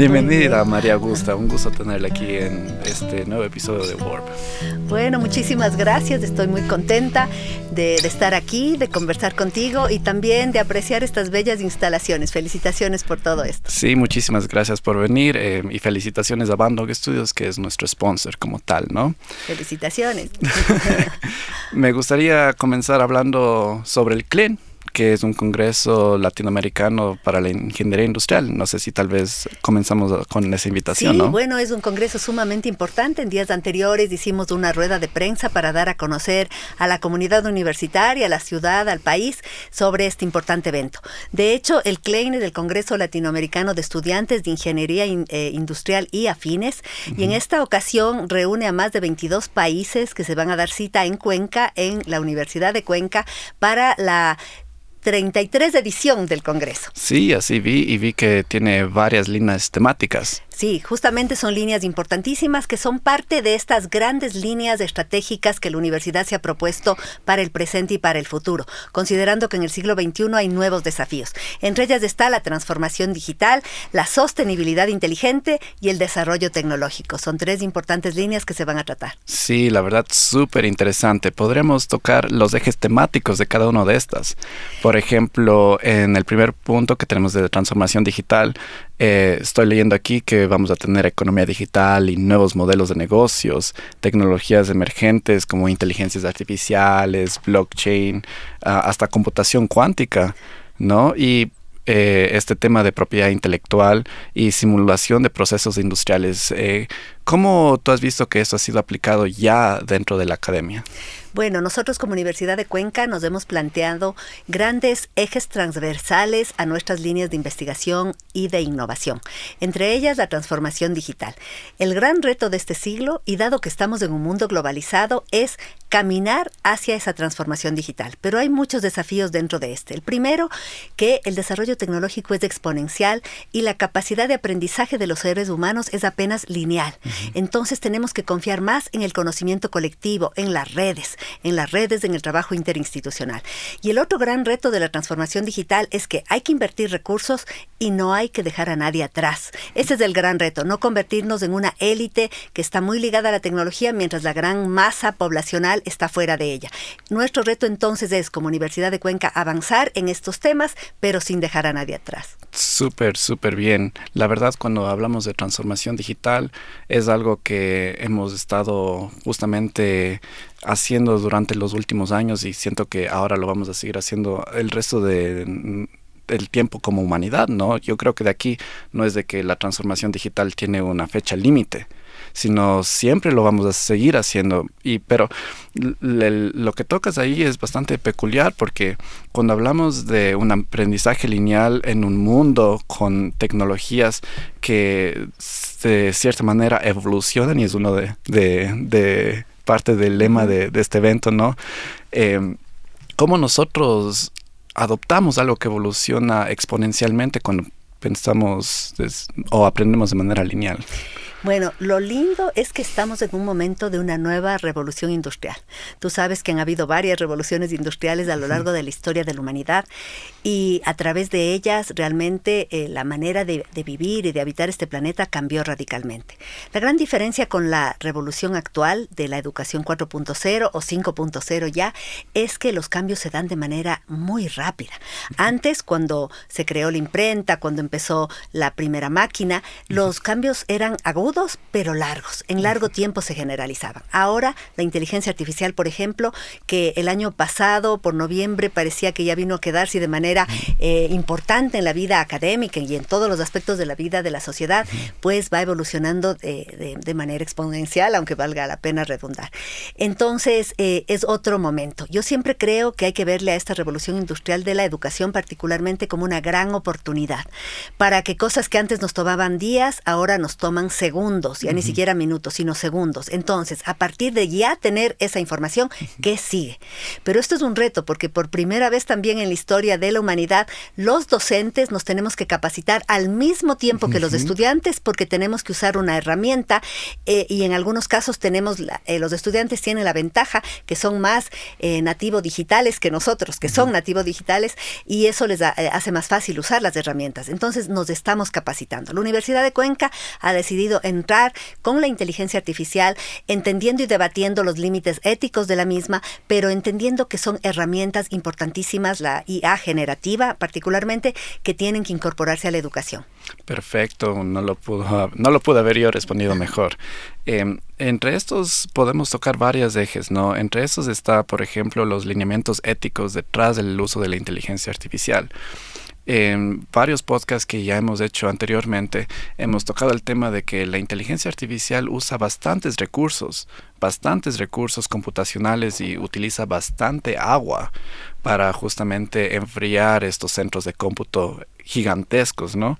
Bienvenida, María Augusta. Un gusto tenerla aquí en este nuevo episodio de Warp. Bueno, muchísimas gracias. Estoy muy contenta de estar aquí, de conversar contigo y también de apreciar estas bellas instalaciones. Felicitaciones por todo esto. Sí, muchísimas gracias por venir y felicitaciones a Bandung Studios, que es nuestro sponsor como tal, ¿no? Felicitaciones. Me gustaría comenzar hablando sobre el CLIN, que es un congreso latinoamericano para la ingeniería industrial. No sé si tal vez comenzamos con esa invitación, sí, ¿no? Bueno, es un congreso sumamente importante. En días anteriores hicimos una rueda de prensa para dar a conocer a la comunidad universitaria, a la ciudad, al país, sobre este importante evento. De hecho, el CLEIN es el Congreso Latinoamericano de Estudiantes de Ingeniería Industrial y Afines, y en esta ocasión reúne a más de 22 países que se van a dar cita en Cuenca, en la Universidad de Cuenca, para la 33 edición del Congreso. Sí, así vi que tiene varias líneas temáticas. Sí, justamente son líneas importantísimas que son parte de estas grandes líneas estratégicas que la universidad se ha propuesto para el presente y para el futuro, considerando que en el siglo XXI hay nuevos desafíos. Entre ellas está la transformación digital, la sostenibilidad inteligente y el desarrollo tecnológico. Son tres importantes líneas que se van a tratar. Sí, la verdad, súper interesante. Podremos tocar los ejes temáticos de cada una de estas. Por ejemplo, en el primer punto que tenemos de transformación digital, estoy leyendo aquí que vamos a tener economía digital y nuevos modelos de negocios, tecnologías emergentes como inteligencias artificiales, blockchain, hasta computación cuántica, ¿no? Y este tema de propiedad intelectual y simulación de procesos industriales. ¿Cómo tú has visto que esto ha sido aplicado ya dentro de la academia? Bueno, nosotros como Universidad de Cuenca nos hemos planteado grandes ejes transversales a nuestras líneas de investigación y de innovación, entre ellas la transformación digital. El gran reto de este siglo, y dado que estamos en un mundo globalizado, es caminar hacia esa transformación digital. Pero hay muchos desafíos dentro de este. El primero, que el desarrollo tecnológico es exponencial y la capacidad de aprendizaje de los seres humanos es apenas lineal. Entonces tenemos que confiar más en el conocimiento colectivo, en las redes, en el trabajo interinstitucional. Y el otro gran reto de la transformación digital es que hay que invertir recursos y no hay que dejar a nadie atrás. Ese es el gran reto, no convertirnos en una élite que está muy ligada a la tecnología mientras la gran masa poblacional está fuera de ella. Nuestro reto entonces es, como Universidad de Cuenca, avanzar en estos temas, pero sin dejar a nadie atrás. Súper bien. La verdad, cuando hablamos de transformación digital, es algo que hemos estado justamente haciendo durante los últimos años y siento que ahora lo vamos a seguir haciendo el resto del tiempo como humanidad, ¿no? Yo creo que de aquí no es de que la transformación digital tiene una fecha límite, sino siempre lo vamos a seguir haciendo. Pero lo que tocas ahí es bastante peculiar, porque cuando hablamos de un aprendizaje lineal en un mundo con tecnologías que de cierta manera evolucionan, y es uno de parte del lema de este evento, ¿no? ¿Cómo nosotros adoptamos algo que evoluciona exponencialmente cuando pensamos o aprendemos de manera lineal? Bueno, lo lindo es que estamos en un momento de una nueva revolución industrial. Tú sabes que han habido varias revoluciones industriales a lo largo de la historia de la humanidad, y a través de ellas realmente la manera de vivir y de habitar este planeta cambió radicalmente. La gran diferencia con la revolución actual de la educación 4.0 o 5.0 ya es que los cambios se dan de manera muy rápida. Antes, cuando se creó la imprenta, cuando empezó la primera máquina, los cambios eran agudos pero largos, en largo tiempo se generalizaban. Ahora la inteligencia artificial, por ejemplo, que el año pasado por noviembre parecía que ya vino a quedarse de manera importante en la vida académica y en todos los aspectos de la vida de la sociedad, pues va evolucionando de manera exponencial, aunque valga la pena redundar. Entonces es otro momento. Yo siempre creo que hay que verle a esta revolución industrial de la educación particularmente como una gran oportunidad para que cosas que antes nos tomaban días ahora nos toman segundos segundos, ya ni siquiera minutos, sino segundos. Entonces, a partir de ya tener esa información, ¿qué sigue? Pero esto es un reto, porque por primera vez también en la historia de la humanidad, los docentes nos tenemos que capacitar al mismo tiempo que los estudiantes, porque tenemos que usar una herramienta y en algunos casos tenemos, los estudiantes tienen la ventaja que son más nativo digitales que nosotros, que son nativo digitales, y eso les hace más fácil usar las herramientas. Entonces nos estamos capacitando. La Universidad de Cuenca ha decidido entrar con la inteligencia artificial, entendiendo y debatiendo los límites éticos de la misma, pero entendiendo que son herramientas importantísimas, la IA generativa particularmente, que tienen que incorporarse a la educación. Perfecto, no lo pude haber yo respondido mejor. Entre estos podemos tocar varios ejes, ¿no? Entre estos está, por ejemplo, los lineamientos éticos detrás del uso de la inteligencia artificial. En varios podcasts que ya hemos hecho anteriormente, hemos tocado el tema de que la inteligencia artificial usa bastantes recursos computacionales y utiliza bastante agua para justamente enfriar estos centros de cómputo gigantescos, ¿no?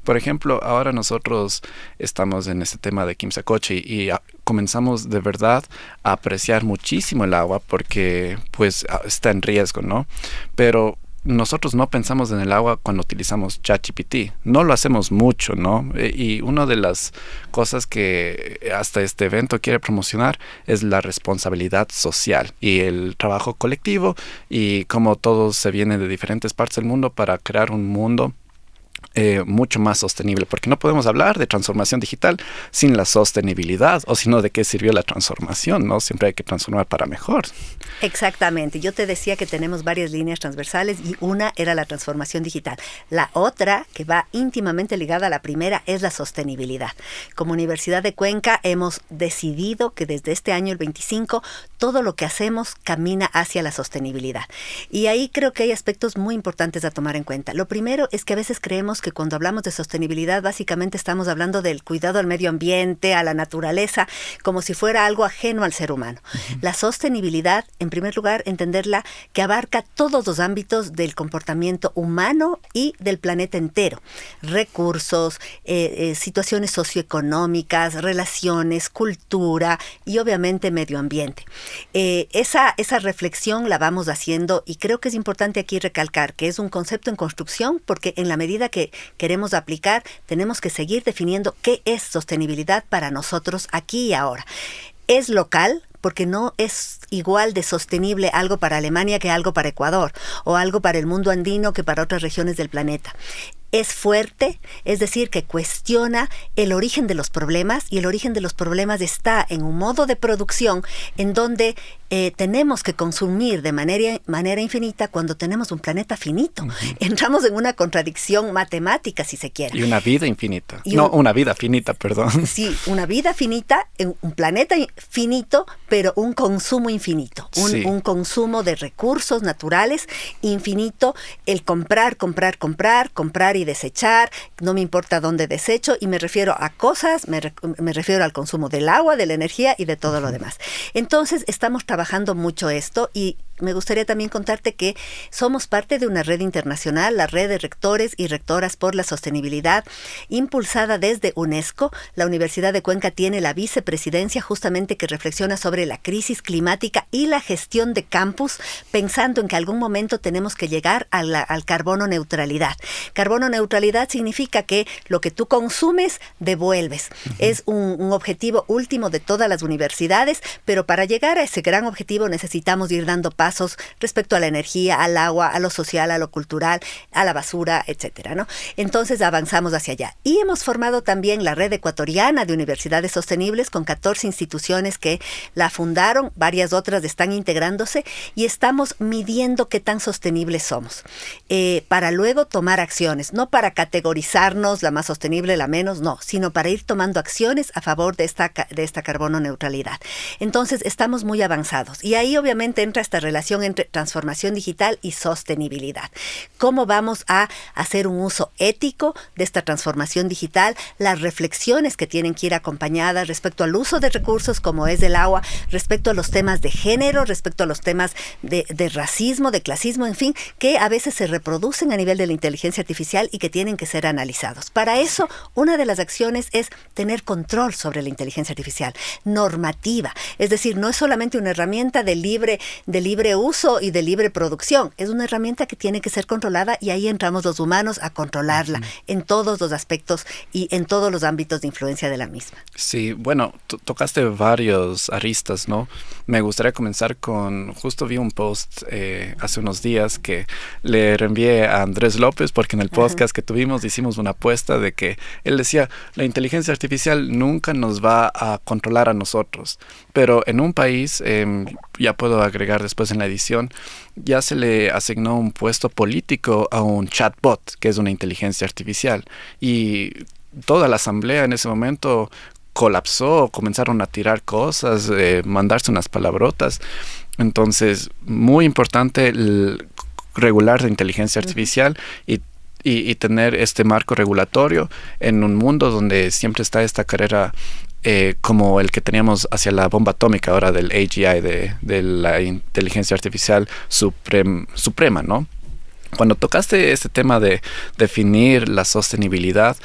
Por ejemplo, ahora nosotros estamos en este tema de Quimsacoche y comenzamos de verdad a apreciar muchísimo el agua porque pues está en riesgo, ¿no? Pero nosotros no pensamos en el agua cuando utilizamos ChatGPT. No lo hacemos mucho, ¿no? Y una de las cosas que hasta este evento quiere promocionar es la responsabilidad social y el trabajo colectivo y cómo todos se vienen de diferentes partes del mundo para crear un mundo mucho más sostenible, porque no podemos hablar de transformación digital sin la sostenibilidad, o si no, ¿de qué sirvió la transformación? ¿No? Siempre hay que transformar para mejor. Exactamente. Yo te decía que tenemos varias líneas transversales y una era la transformación digital. La otra, que va íntimamente ligada a la primera, es la sostenibilidad. Como Universidad de Cuenca hemos decidido que desde este año, el 25, todo lo que hacemos camina hacia la sostenibilidad. Y ahí creo que hay aspectos muy importantes a tomar en cuenta. Lo primero es que a veces creemos que cuando hablamos de sostenibilidad, básicamente estamos hablando del cuidado al medio ambiente, a la naturaleza, como si fuera algo ajeno al ser humano. La sostenibilidad, en primer lugar, entenderla que abarca todos los ámbitos del comportamiento humano y del planeta entero. Recursos, situaciones socioeconómicas, relaciones, cultura y obviamente medio ambiente. Esa reflexión la vamos haciendo y creo que es importante aquí recalcar que es un concepto en construcción porque en la medida que queremos aplicar, tenemos que seguir definiendo qué es sostenibilidad para nosotros aquí y ahora. Es local, porque no es igual de sostenible algo para Alemania que algo para Ecuador, o algo para el mundo andino que para otras regiones del planeta. Es fuerte, es decir, que cuestiona el origen de los problemas, y el origen de los problemas está en un modo de producción en donde tenemos que consumir de manera infinita cuando tenemos un planeta finito. Entramos en una contradicción matemática, si se quiere. Y una vida infinita. Una vida finita, perdón. Sí, una vida finita, un planeta finito, pero un consumo infinito. Un consumo de recursos naturales infinito. El comprar y desechar, no me importa dónde desecho, y me refiero a cosas, me refiero al consumo del agua, de la energía y de todo lo demás. Entonces, estamos trabajando mucho esto y me gustaría también contarte que somos parte de una red internacional, la Red de Rectores y Rectoras por la Sostenibilidad, impulsada desde UNESCO. La Universidad de Cuenca tiene la vicepresidencia justamente que reflexiona sobre la crisis climática y la gestión de campus, pensando en que algún momento tenemos que llegar al carbono neutralidad. Carbono neutralidad significa que lo que tú consumes, devuelves. Es un objetivo último de todas las universidades, pero para llegar a ese gran objetivo necesitamos ir dando pasos respecto a la energía, al agua, a lo social, a lo cultural, a la basura, etcétera, ¿no? Entonces avanzamos hacia allá. Y hemos formado también la Red Ecuatoriana de Universidades Sostenibles con 14 instituciones que la fundaron, varias otras están integrándose y estamos midiendo qué tan sostenibles somos para luego tomar acciones, no para categorizarnos la más sostenible, la menos, no, sino para ir tomando acciones a favor de esta carbono neutralidad. Entonces estamos muy avanzados y ahí obviamente entra esta relación relación entre transformación digital y sostenibilidad. ¿Cómo vamos a hacer un uso ético de esta transformación digital? Las reflexiones que tienen que ir acompañadas respecto al uso de recursos como es el agua, respecto a los temas de género, respecto a los temas de racismo, de clasismo, en fin, que a veces se reproducen a nivel de la inteligencia artificial y que tienen que ser analizados. Para eso, una de las acciones es tener control sobre la inteligencia artificial, normativa. Es decir, no es solamente una herramienta de libre uso y de libre producción, es una herramienta que tiene que ser controlada y ahí entramos los humanos a controlarla en todos los aspectos y en todos los ámbitos de influencia de la misma. Sí, bueno, tocaste varios aristas, ¿no? Me gustaría comenzar con, justo vi un post hace unos días que le reenvié a Andrés López porque en el podcast que tuvimos hicimos una apuesta de que él decía, la inteligencia artificial nunca nos va a controlar a nosotros, pero en un país, ya puedo agregar después en la edición, ya se le asignó un puesto político a un chatbot, que es una inteligencia artificial, y toda la asamblea en ese momento colapsó, comenzaron a tirar cosas, mandarse unas palabrotas. Entonces, muy importante regular la inteligencia artificial y tener este marco regulatorio en un mundo donde siempre está esta carrera como el que teníamos hacia la bomba atómica ahora del AGI, de la inteligencia artificial suprema, ¿no? Cuando tocaste este tema de definir la sostenibilidad,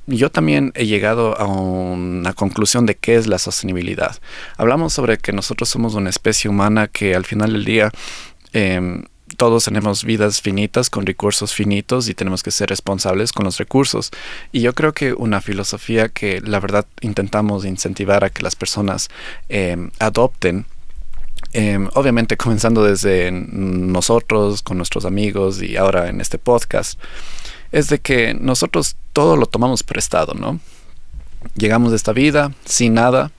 yo también he llegado a una conclusión de qué es la sostenibilidad. Hablamos sobre que nosotros somos una especie humana que al final del día todos tenemos vidas finitas con recursos finitos y tenemos que ser responsables con los recursos. Y yo creo que una filosofía que la verdad intentamos incentivar a que las personas adopten, obviamente comenzando desde nosotros, con nuestros amigos y ahora en este podcast, es de que nosotros todo lo tomamos prestado, ¿no? Llegamos de esta vida sin nada,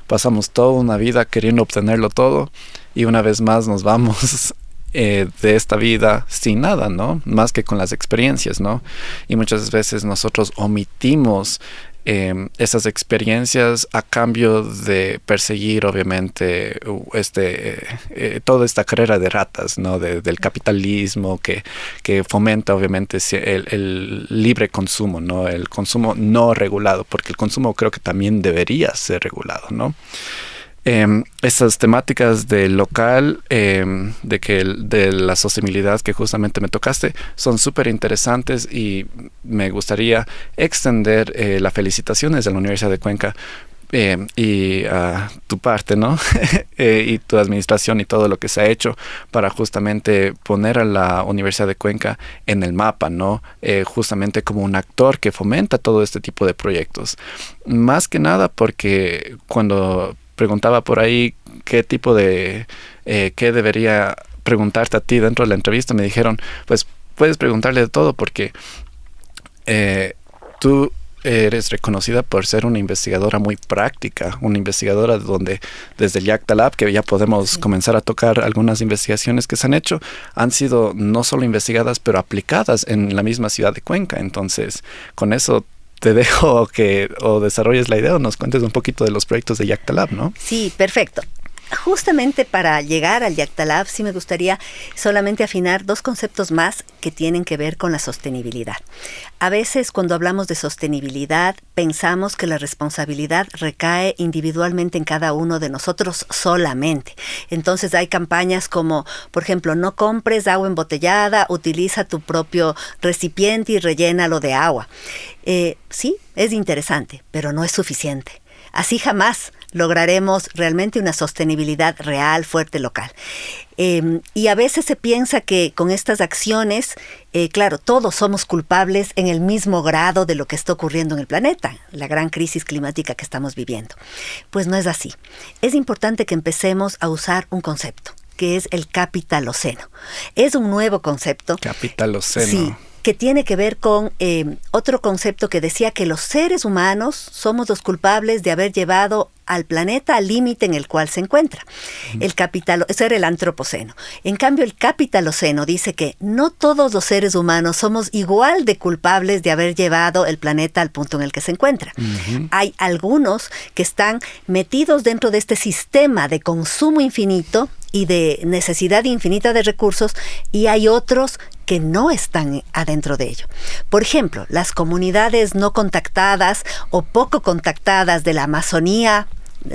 pasamos toda una vida queriendo obtenerlo todo y una vez más nos vamos de esta vida sin nada, ¿no? Más que con las experiencias, ¿no? Y muchas veces nosotros omitimos esas experiencias a cambio de perseguir obviamente toda esta carrera de ratas, ¿no? Del capitalismo que fomenta obviamente el libre consumo, ¿no? El consumo no regulado, porque el consumo creo que también debería ser regulado, ¿no? Estas temáticas del local, de la sostenibilidad que justamente me tocaste, son súper interesantes y me gustaría extender las felicitaciones de la Universidad de Cuenca y a tu parte, ¿no? Y tu administración y todo lo que se ha hecho para justamente poner a la Universidad de Cuenca en el mapa, ¿no? Justamente como un actor que fomenta todo este tipo de proyectos. Más que nada porque cuando preguntaba por ahí qué tipo de qué debería preguntarte a ti dentro de la entrevista, me dijeron, pues puedes preguntarle de todo porque tú eres reconocida por ser una investigadora muy práctica, una investigadora donde desde el YACTA Lab, que ya podemos comenzar a tocar algunas investigaciones que se han hecho, han sido no solo investigadas, pero aplicadas en la misma ciudad de Cuenca. Entonces, con eso te dejo que o desarrolles la idea o nos cuentes un poquito de los proyectos de YACTA Lab, ¿no? Sí, perfecto. Justamente para llegar al YACTA Lab sí me gustaría solamente afinar dos conceptos más que tienen que ver con la sostenibilidad. A veces cuando hablamos de sostenibilidad pensamos que la responsabilidad recae individualmente en cada uno de nosotros solamente. Entonces hay campañas como, por ejemplo, no compres agua embotellada, utiliza tu propio recipiente y rellénalo de agua. Sí, es interesante, pero no es suficiente. Así jamás lograremos realmente una sostenibilidad real, fuerte, local. Y a veces se piensa que con estas acciones, claro, todos somos culpables en el mismo grado de lo que está ocurriendo en el planeta, la gran crisis climática que estamos viviendo. Pues no es así. Es importante que empecemos a usar un concepto, que es el capitaloceno. Es un nuevo concepto. Capitaloceno. Sí. que tiene que ver con otro concepto que decía que los seres humanos somos los culpables de haber llevado al planeta al límite en el cual se encuentra. Ese era el antropoceno. En cambio, el capitaloceno dice que no todos los seres humanos somos igual de culpables de haber llevado el planeta al punto en el que se encuentra. Hay algunos que están metidos dentro de este sistema de consumo infinito y de necesidad infinita de recursos, y hay otros que no están adentro de ello. Por ejemplo, las comunidades no contactadas o poco contactadas de la Amazonía,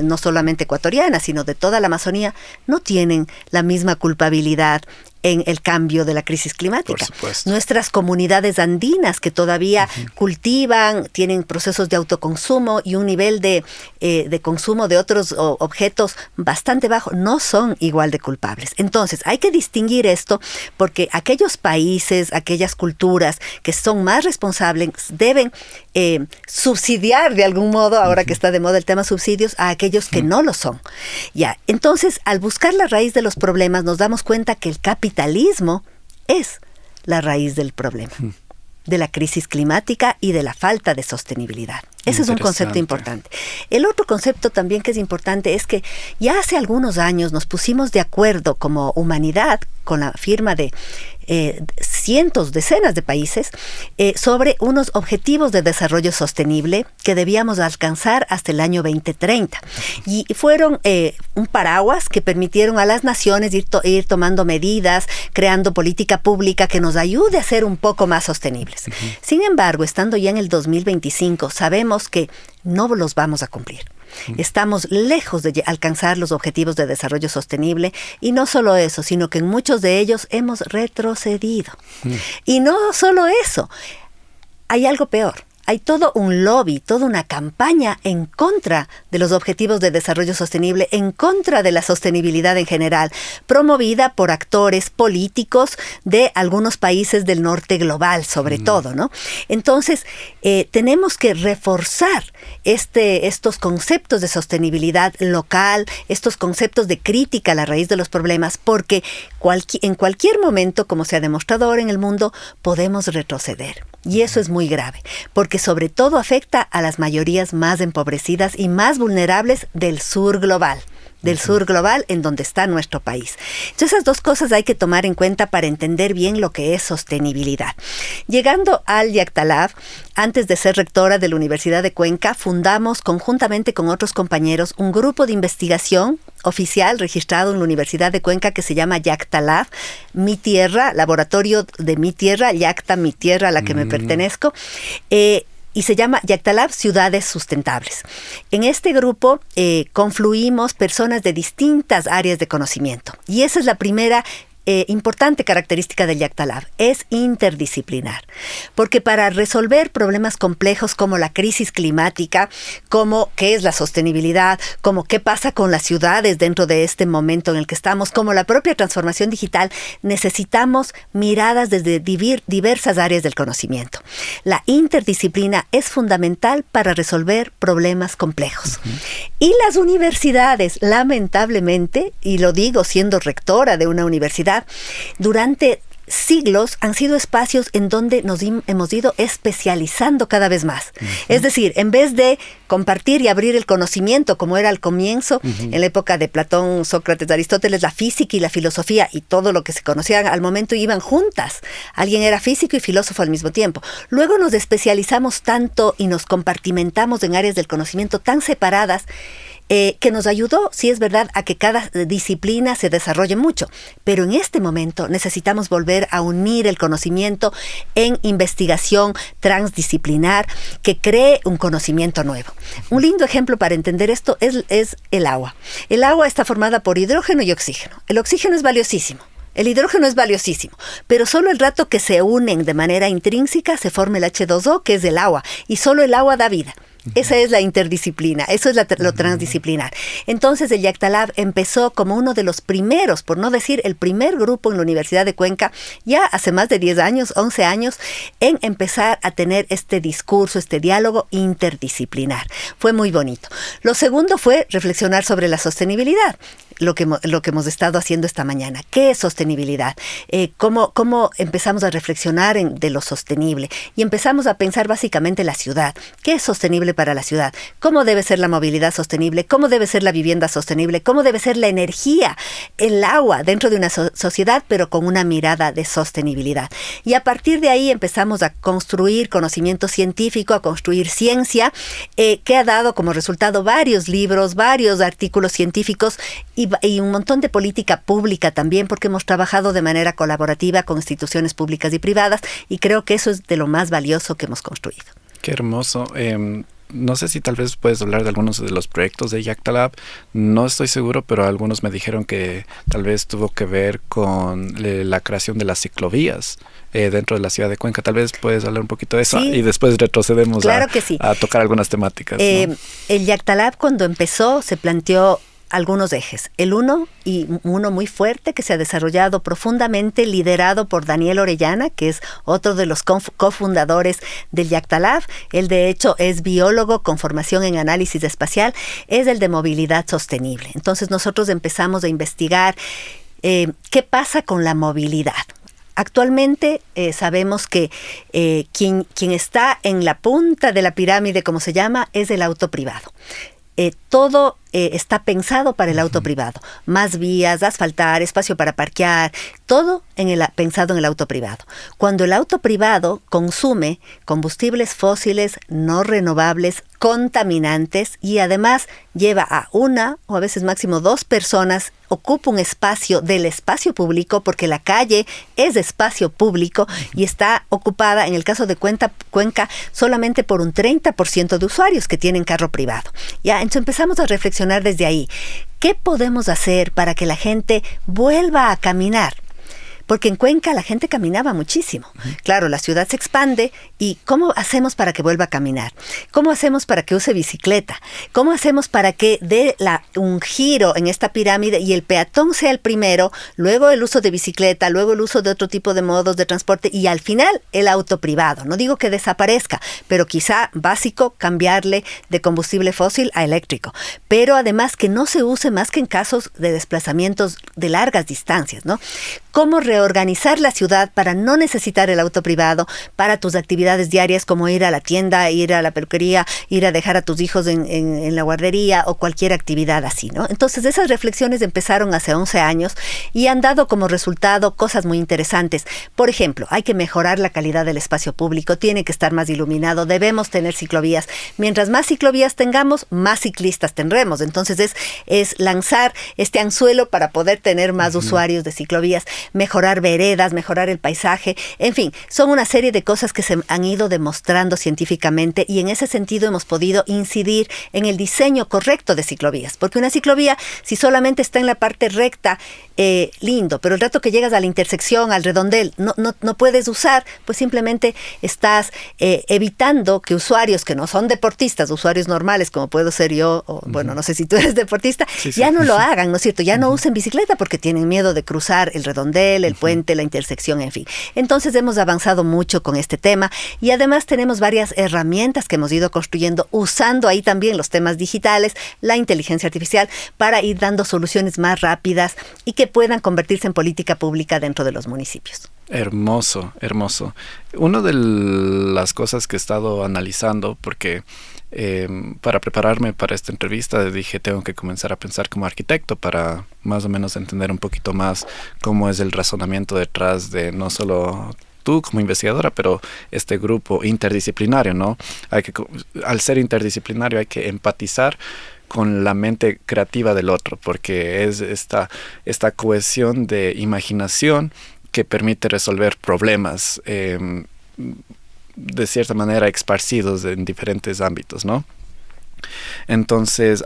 no solamente ecuatoriana, sino de toda la Amazonía, no tienen la misma culpabilidad en el cambio de la crisis climática. Por supuesto. Nuestras comunidades andinas que todavía cultivan, tienen procesos de autoconsumo y un nivel de consumo de otros objetos bastante bajo, no son igual de culpables. Entonces, hay que distinguir esto porque aquellos países, aquellas culturas que son más responsables deben subsidiar de algún modo, ahora que está de moda el tema subsidios, a aquellos que no lo son. Ya, entonces, al buscar la raíz de los problemas, nos damos cuenta que el capitalismo es la raíz del problema, de la crisis climática y de la falta de sostenibilidad. Ese es un concepto importante. El otro concepto también que es importante es que ya hace algunos años nos pusimos de acuerdo como humanidad con la firma de decenas de países sobre unos objetivos de desarrollo sostenible que debíamos alcanzar hasta el año 2030. Y fueron un paraguas que permitieron a las naciones ir tomando medidas, creando política pública que nos ayude a ser un poco más sostenibles. Sin embargo, estando ya en el 2025, sabemos que no los vamos a cumplir. Estamos lejos de alcanzar los objetivos de desarrollo sostenible, y no solo eso, sino que en muchos de ellos hemos retrocedido. Y no solo eso, hay algo peor. Hay todo un lobby, toda una campaña en contra de los objetivos de desarrollo sostenible, en contra de la sostenibilidad en general, promovida por actores políticos de algunos países del norte global, sobre todo, ¿no? Entonces, tenemos que reforzar estos conceptos de sostenibilidad local, estos conceptos de crítica a la raíz de los problemas, porque en cualquier momento, como se ha demostrado ahora en el mundo, podemos retroceder. Y eso es muy grave, porque sobre todo afecta a las mayorías más empobrecidas y más vulnerables del sur global. En donde está nuestro país. Entonces, esas dos cosas hay que tomar en cuenta para entender bien lo que es sostenibilidad. Llegando al Yactalab, antes de ser rectora de la Universidad de Cuenca, fundamos conjuntamente con otros compañeros un grupo de investigación oficial registrado en la Universidad de Cuenca que se llama Yactalab, Mi Tierra, laboratorio de Mi Tierra, Yacta, Mi Tierra, a la que me pertenezco, y se llama Yactalab Ciudades Sustentables. En este grupo confluimos personas de distintas áreas de conocimiento, y esa es la primera importante característica del Yactalab, es interdisciplinar. Porque para resolver problemas complejos como la crisis climática, como qué es la sostenibilidad, como qué pasa con las ciudades dentro de este momento en el que estamos, como la propia transformación digital, necesitamos miradas desde diversas áreas del conocimiento. La interdisciplina es fundamental para resolver problemas complejos. Y las universidades, lamentablemente, y lo digo siendo rectora de una universidad, durante siglos han sido espacios en donde nos hemos ido especializando cada vez más. Es decir, en vez de compartir y abrir el conocimiento como era al comienzo, en la época de Platón, Sócrates, Aristóteles, la física y la filosofía y todo lo que se conocía al momento iban juntas. Alguien era físico y filósofo al mismo tiempo. Luego nos especializamos tanto y nos compartimentamos en áreas del conocimiento tan separadas que nos ayudó, sí es verdad, a que cada disciplina se desarrolle mucho. Pero en este momento necesitamos volver a unir el conocimiento en investigación transdisciplinar que cree un conocimiento nuevo. Un lindo ejemplo para entender esto es el agua. El agua está formada por hidrógeno y oxígeno. El oxígeno es valiosísimo. El hidrógeno es valiosísimo, pero solo el rato que se unen de manera intrínseca se forma el H2O, que es el agua, y solo el agua da vida. Esa es la interdisciplina, eso es lo transdisciplinar. Entonces el Yactalab empezó como uno de los primeros, por no decir el primer grupo en la Universidad de Cuenca, ya hace más de 10 años, 11 años, en empezar a tener este discurso, este diálogo interdisciplinar. Fue muy bonito. Lo segundo fue reflexionar sobre la sostenibilidad. Lo que hemos estado haciendo esta mañana. ¿Qué es sostenibilidad? ¿Cómo empezamos a reflexionar de lo sostenible? Y empezamos a pensar básicamente la ciudad. ¿Qué es sostenible para la ciudad? ¿Cómo debe ser la movilidad sostenible? ¿Cómo debe ser la vivienda sostenible? ¿Cómo debe ser la energía, el agua dentro de una sociedad, pero con una mirada de sostenibilidad? Y a partir de ahí empezamos a construir conocimiento científico, a construir ciencia, que ha dado como resultado varios libros, varios artículos científicos y un montón de política pública también, porque hemos trabajado de manera colaborativa con instituciones públicas y privadas, y creo que eso es de lo más valioso que hemos construido. Qué hermoso. No sé si tal vez puedes hablar de algunos de los proyectos de Yactalab. No estoy seguro, pero algunos me dijeron que tal vez tuvo que ver con la creación de las ciclovías dentro de la ciudad de Cuenca. Tal vez puedes hablar un poquito de eso, sí, y después retrocedemos a tocar algunas temáticas, ¿no? El Yactalab, cuando empezó, se planteó algunos ejes. El uno muy fuerte que se ha desarrollado profundamente, liderado por Daniel Orellana, que es otro de los cofundadores del Yactalab. Él de hecho es biólogo con formación en análisis espacial, es el de movilidad sostenible. Entonces nosotros empezamos a investigar qué pasa con la movilidad. Actualmente sabemos que quien está en la punta de la pirámide, como se llama, es el auto privado. Todo está pensado para el auto privado. Más vías, asfaltar, espacio para parquear, todo pensado en el auto privado. Cuando el auto privado consume combustibles fósiles no renovables, contaminantes, y además lleva a una o a veces máximo 2 personas, ocupa un espacio del espacio público, porque la calle es espacio público y está ocupada, en el caso de Cuenca, solamente por un 30% de usuarios que tienen carro privado. Ya, entonces empezamos a reflexionar desde ahí. ¿Qué podemos hacer para que la gente vuelva a caminar? Porque en Cuenca la gente caminaba muchísimo. Claro, la ciudad se expande, y ¿cómo hacemos para que vuelva a caminar? ¿Cómo hacemos para que use bicicleta? ¿Cómo hacemos para que dé un giro en esta pirámide y el peatón sea el primero, luego el uso de bicicleta, luego el uso de otro tipo de modos de transporte y al final el auto privado? No digo que desaparezca, pero quizá básico cambiarle de combustible fósil a eléctrico. Pero además que no se use más que en casos de desplazamientos de largas distancias, ¿no? ¿Cómo reorganizar la ciudad para no necesitar el auto privado para tus actividades diarias, como ir a la tienda, ir a la peluquería, ir a dejar a tus hijos en la guardería o cualquier actividad así, ¿no? Entonces esas reflexiones empezaron hace 11 años y han dado como resultado cosas muy interesantes. Por ejemplo, hay que mejorar la calidad del espacio público, tiene que estar más iluminado, debemos tener ciclovías. Mientras más ciclovías tengamos, más ciclistas tendremos. Entonces es lanzar este anzuelo para poder tener más usuarios de ciclovías, mejorar veredas, mejorar el paisaje, en fin, son una serie de cosas que se han ido demostrando científicamente, y en ese sentido hemos podido incidir en el diseño correcto de ciclovías, porque una ciclovía, si solamente está en la parte recta, lindo, pero el rato que llegas a la intersección, al redondel, no puedes usar, pues simplemente estás evitando que usuarios que no son deportistas, usuarios normales como puedo ser yo, o bueno, no sé si tú eres deportista, ya no lo hagan, ¿no es cierto? Ya no usen bicicleta porque tienen miedo de cruzar el redondel, el puente, la intersección, en fin. Entonces hemos avanzado mucho con este tema, y además tenemos varias herramientas que hemos ido construyendo, usando ahí también los temas digitales, la inteligencia artificial, para ir dando soluciones más rápidas y que puedan convertirse en política pública dentro de los municipios. Hermoso, hermoso. Una de las cosas que he estado analizando, porque para prepararme para esta entrevista dije, tengo que comenzar a pensar como arquitecto para más o menos entender un poquito más cómo es el razonamiento detrás de no solo tú como investigadora, pero este grupo interdisciplinario, ¿no? Al ser interdisciplinario hay que empatizar con la mente creativa del otro, porque es esta cohesión de imaginación que permite resolver problemas de cierta manera esparcidos en diferentes ámbitos, ¿no? Entonces,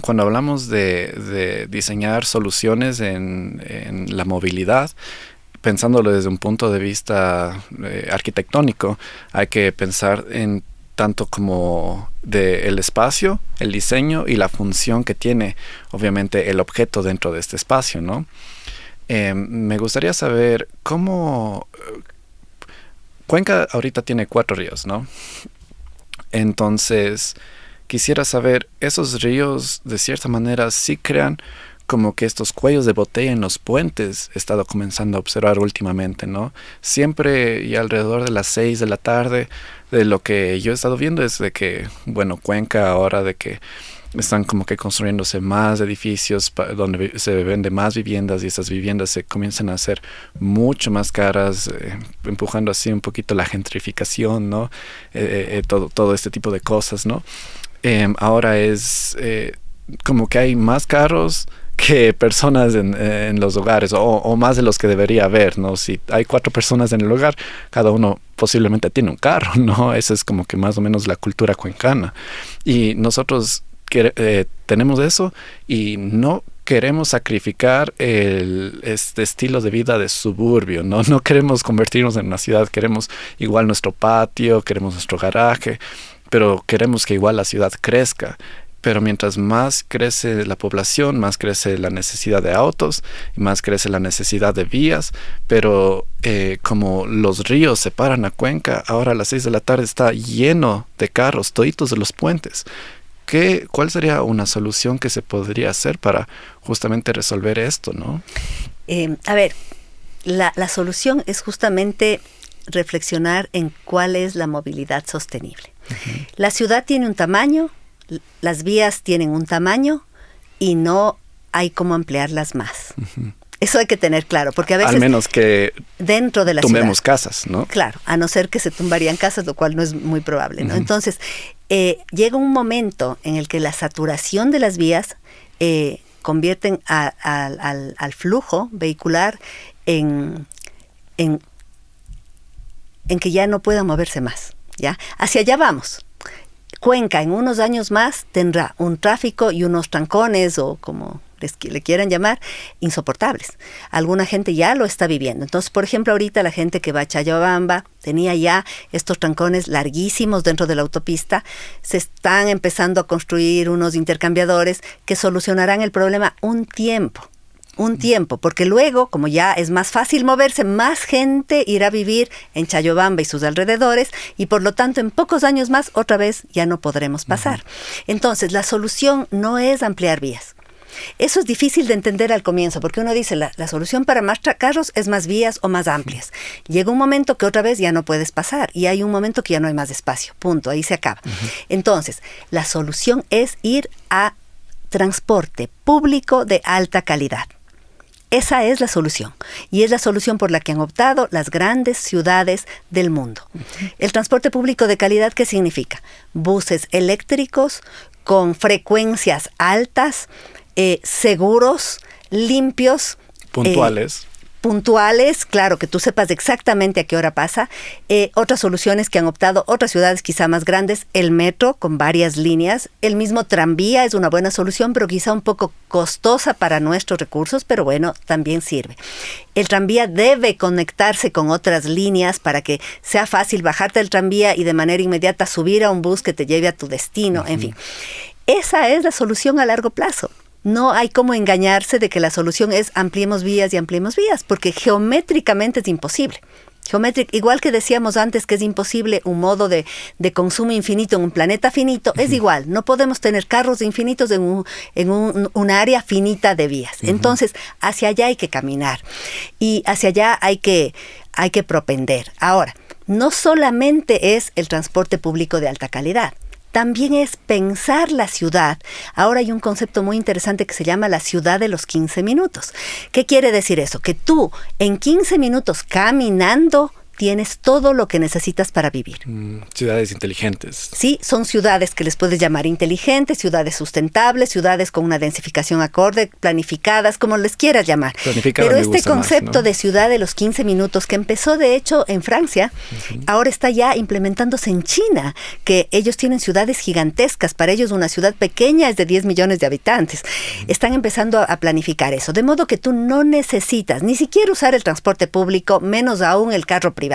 cuando hablamos de diseñar soluciones en la movilidad, pensándolo desde un punto de vista arquitectónico, hay que pensar en tanto como del espacio, el diseño y la función que tiene, obviamente, el objeto dentro de este espacio, ¿no? Me gustaría saber cómo... Cuenca ahorita tiene 4 ríos, ¿no? Entonces, quisiera saber, ¿esos ríos de cierta manera sí crean como que estos cuellos de botella en los puentes? He estado comenzando a observar últimamente, ¿no? Siempre y alrededor de las 6 de la tarde, de lo que yo he estado viendo es de que, bueno, Cuenca ahora de que están como que construyéndose más edificios donde se venden más viviendas, y esas viviendas se comienzan a hacer mucho más caras, empujando así un poquito la gentrificación, ¿no? Todo este tipo de cosas, ¿no? Ahora es como que hay más carros que personas en los hogares, o más de los que debería haber, ¿no? Si hay 4 personas en el hogar, cada uno posiblemente tiene un carro, ¿no? Esa es como que más o menos la cultura cuencana. Y nosotros tenemos eso y no queremos sacrificar este estilo de vida de suburbio, ¿no? No queremos convertirnos en una ciudad, queremos igual nuestro patio, queremos nuestro garaje, pero queremos que igual la ciudad crezca. Pero mientras más crece la población, más crece la necesidad de autos, y más crece la necesidad de vías. Pero como los ríos separan a Cuenca, ahora a las 6 de la tarde está lleno de carros, toditos de los puentes. ¿Cuál sería una solución que se podría hacer para justamente resolver esto, no? A ver, la solución es justamente reflexionar en cuál es la movilidad sostenible. Uh-huh. La ciudad tiene un tamaño, las vías tienen un tamaño y no hay cómo ampliarlas más. Uh-huh. Eso hay que tener claro, porque a veces... Al menos que dentro de la tumbemos ciudad, casas, ¿no? Claro, a no ser que se tumbarían casas, lo cual no es muy probable, ¿no? Uh-huh. Entonces, llega un momento en el que la saturación de las vías convierten al flujo vehicular en que ya no pueda moverse más, ¿ya? Hacia allá vamos. Cuenca en unos años más tendrá un tráfico y unos trancones, o como le quieran llamar, insoportables. Alguna gente ya lo está viviendo. Entonces, por ejemplo, ahorita la gente que va a Chayabamba tenía ya estos trancones larguísimos dentro de la autopista. Se están empezando a construir unos intercambiadores que solucionarán el problema un tiempo, porque luego, como ya es más fácil moverse, más gente irá a vivir en Chayobamba y sus alrededores, y por lo tanto en pocos años más otra vez ya no podremos pasar. Uh-huh. Entonces, la solución no es ampliar vías. Eso es difícil de entender al comienzo, porque uno dice, la solución para más carros es más vías o más amplias. Llega un momento que otra vez ya no puedes pasar, y hay un momento que ya no hay más espacio, punto, ahí se acaba. Uh-huh. Entonces, la solución es ir a transporte público de alta calidad. Esa es la solución, y es la solución por la que han optado las grandes ciudades del mundo. Uh-huh. El transporte público de calidad, ¿qué significa? Buses eléctricos con frecuencias altas, seguros, limpios, puntuales, claro, que tú sepas exactamente a qué hora pasa. Otras soluciones que han optado otras ciudades quizá más grandes, el metro con varias líneas, el mismo tranvía es una buena solución, pero quizá un poco costosa para nuestros recursos, pero bueno, también sirve. El tranvía debe conectarse con otras líneas para que sea fácil bajarte del tranvía y de manera inmediata subir a un bus que te lleve a tu destino, uh-huh. En fin. Esa es la solución a largo plazo. No hay cómo engañarse de que la solución es ampliemos vías, porque geométricamente es imposible. Igual que decíamos antes que es imposible un modo de consumo infinito en un planeta finito, uh-huh. Es igual, no podemos tener carros infinitos en un área finita de vías. Uh-huh. Entonces, hacia allá hay que caminar y hacia allá hay que propender. Ahora, no solamente es el transporte público de alta calidad, también es pensar la ciudad. Ahora hay un concepto muy interesante que se llama la ciudad de los 15 minutos. ¿Qué quiere decir eso? Que tú en 15 minutos caminando tienes todo lo que necesitas para vivir. Ciudades inteligentes. Sí, son ciudades que les puedes llamar inteligentes, ciudades sustentables, ciudades con una densificación acorde, planificadas, como les quieras llamar. Pero este concepto más, ¿no? De ciudad de los 15 minutos, que empezó de hecho en Francia, uh-huh. Ahora está ya implementándose en China, que ellos tienen ciudades gigantescas. Para ellos una ciudad pequeña es de 10 millones de habitantes. Uh-huh. Están empezando a planificar eso, de modo que tú no necesitas ni siquiera usar el transporte público, menos aún el carro privado.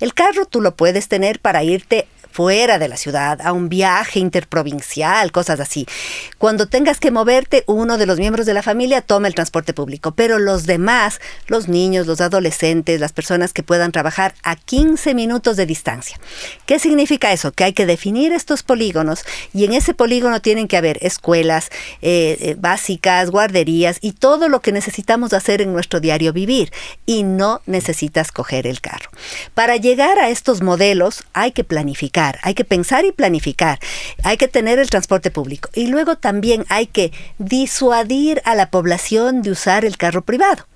El carro tú lo puedes tener para irte fuera de la ciudad, a un viaje interprovincial, cosas así. Cuando tengas que moverte, uno de los miembros de la familia toma el transporte público, pero los demás, los niños, los adolescentes, las personas que puedan trabajar a 15 minutos de distancia. ¿Qué significa eso? Que hay que definir estos polígonos y en ese polígono tienen que haber escuelas básicas, guarderías y todo lo que necesitamos hacer en nuestro diario vivir, y no necesitas coger el carro. Para llegar a estos modelos hay que planificar, hay que pensar y planificar, hay que tener el transporte público y luego también hay que disuadir a la población de usar el carro privado.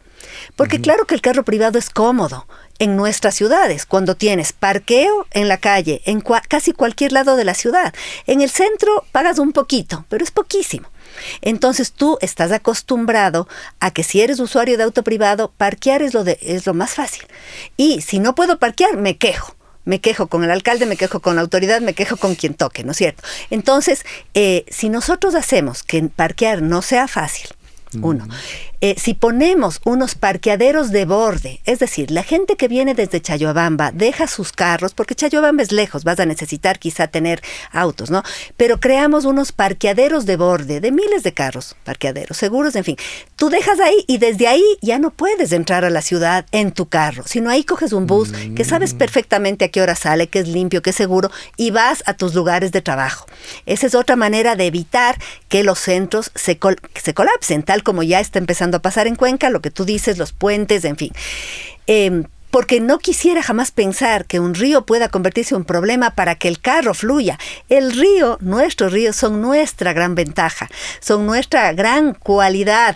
Porque claro que el carro privado es cómodo en nuestras ciudades, cuando tienes parqueo en la calle, en casi cualquier lado de la ciudad. En el centro pagas un poquito, pero es poquísimo. Entonces tú estás acostumbrado a que si eres usuario de auto privado, parquear es lo más fácil. Y si no puedo parquear, me quejo. Me quejo con el alcalde, me quejo con la autoridad, me quejo con quien toque, ¿no es cierto? Entonces, si nosotros hacemos que parquear no sea fácil, uno, si ponemos unos parqueaderos de borde, es decir, la gente que viene desde Chayhuabamba deja sus carros, porque Chayhuabamba es lejos, vas a necesitar quizá tener autos, ¿no? Pero creamos unos parqueaderos de borde, de miles de carros, parqueaderos seguros, en fin. Tú dejas ahí y desde ahí ya no puedes entrar a la ciudad en tu carro, sino ahí coges un bus que sabes perfectamente a qué hora sale, que es limpio, que es seguro, y vas a tus lugares de trabajo. Esa es otra manera de evitar que los centros se colapsen, tal como ya está empezando a pasar en Cuenca, lo que tú dices, los puentes, en fin. Porque no quisiera jamás pensar que un río pueda convertirse en un problema para que el carro fluya. El río, nuestros ríos son nuestra gran ventaja, son nuestra gran cualidad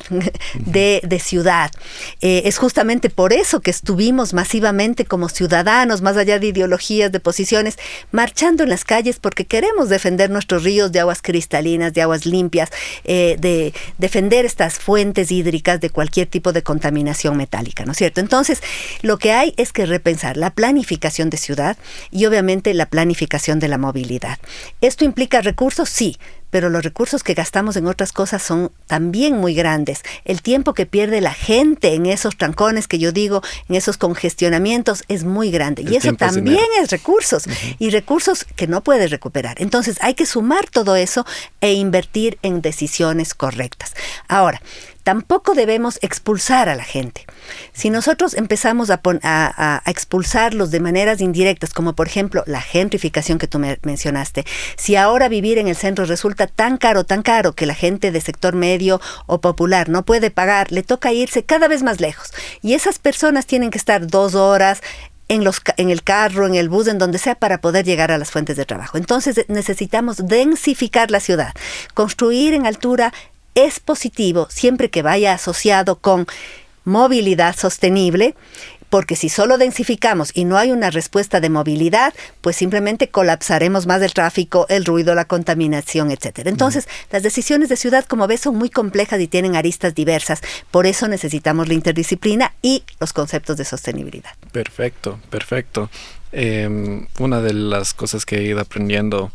de ciudad. Es justamente por eso que estuvimos masivamente como ciudadanos, más allá de ideologías, de posiciones, marchando en las calles porque queremos defender nuestros ríos de aguas cristalinas, de aguas limpias, de defender estas fuentes hídricas de cualquier tipo de contaminación metálica, ¿no es cierto? Entonces, lo que hay es que repensar la planificación de ciudad y obviamente la planificación de la movilidad. ¿Esto implica recursos? Sí, pero los recursos que gastamos en otras cosas son también muy grandes. El tiempo que pierde la gente en esos trancones que yo digo, en esos congestionamientos, es muy grande. Y eso también es recursos, y recursos que no puedes recuperar. Entonces hay que sumar todo eso e invertir en decisiones correctas. Ahora, tampoco debemos expulsar a la gente. Si nosotros empezamos a expulsarlos de maneras indirectas, como por ejemplo la gentrificación que tú mencionaste, si ahora vivir en el centro resulta tan caro que la gente de sector medio o popular no puede pagar, le toca irse cada vez más lejos. Y esas personas tienen que estar 2 horas en el carro, en el bus, en donde sea, para poder llegar a las fuentes de trabajo. Entonces necesitamos densificar la ciudad. Construir en altura es positivo siempre que vaya asociado con movilidad sostenible, porque si solo densificamos y no hay una respuesta de movilidad, pues simplemente colapsaremos más el tráfico, el ruido, la contaminación, etcétera. Entonces, las decisiones de ciudad, como ves, son muy complejas y tienen aristas diversas. Por eso necesitamos la interdisciplina y los conceptos de sostenibilidad. Perfecto, perfecto. Una de las cosas que he ido aprendiendo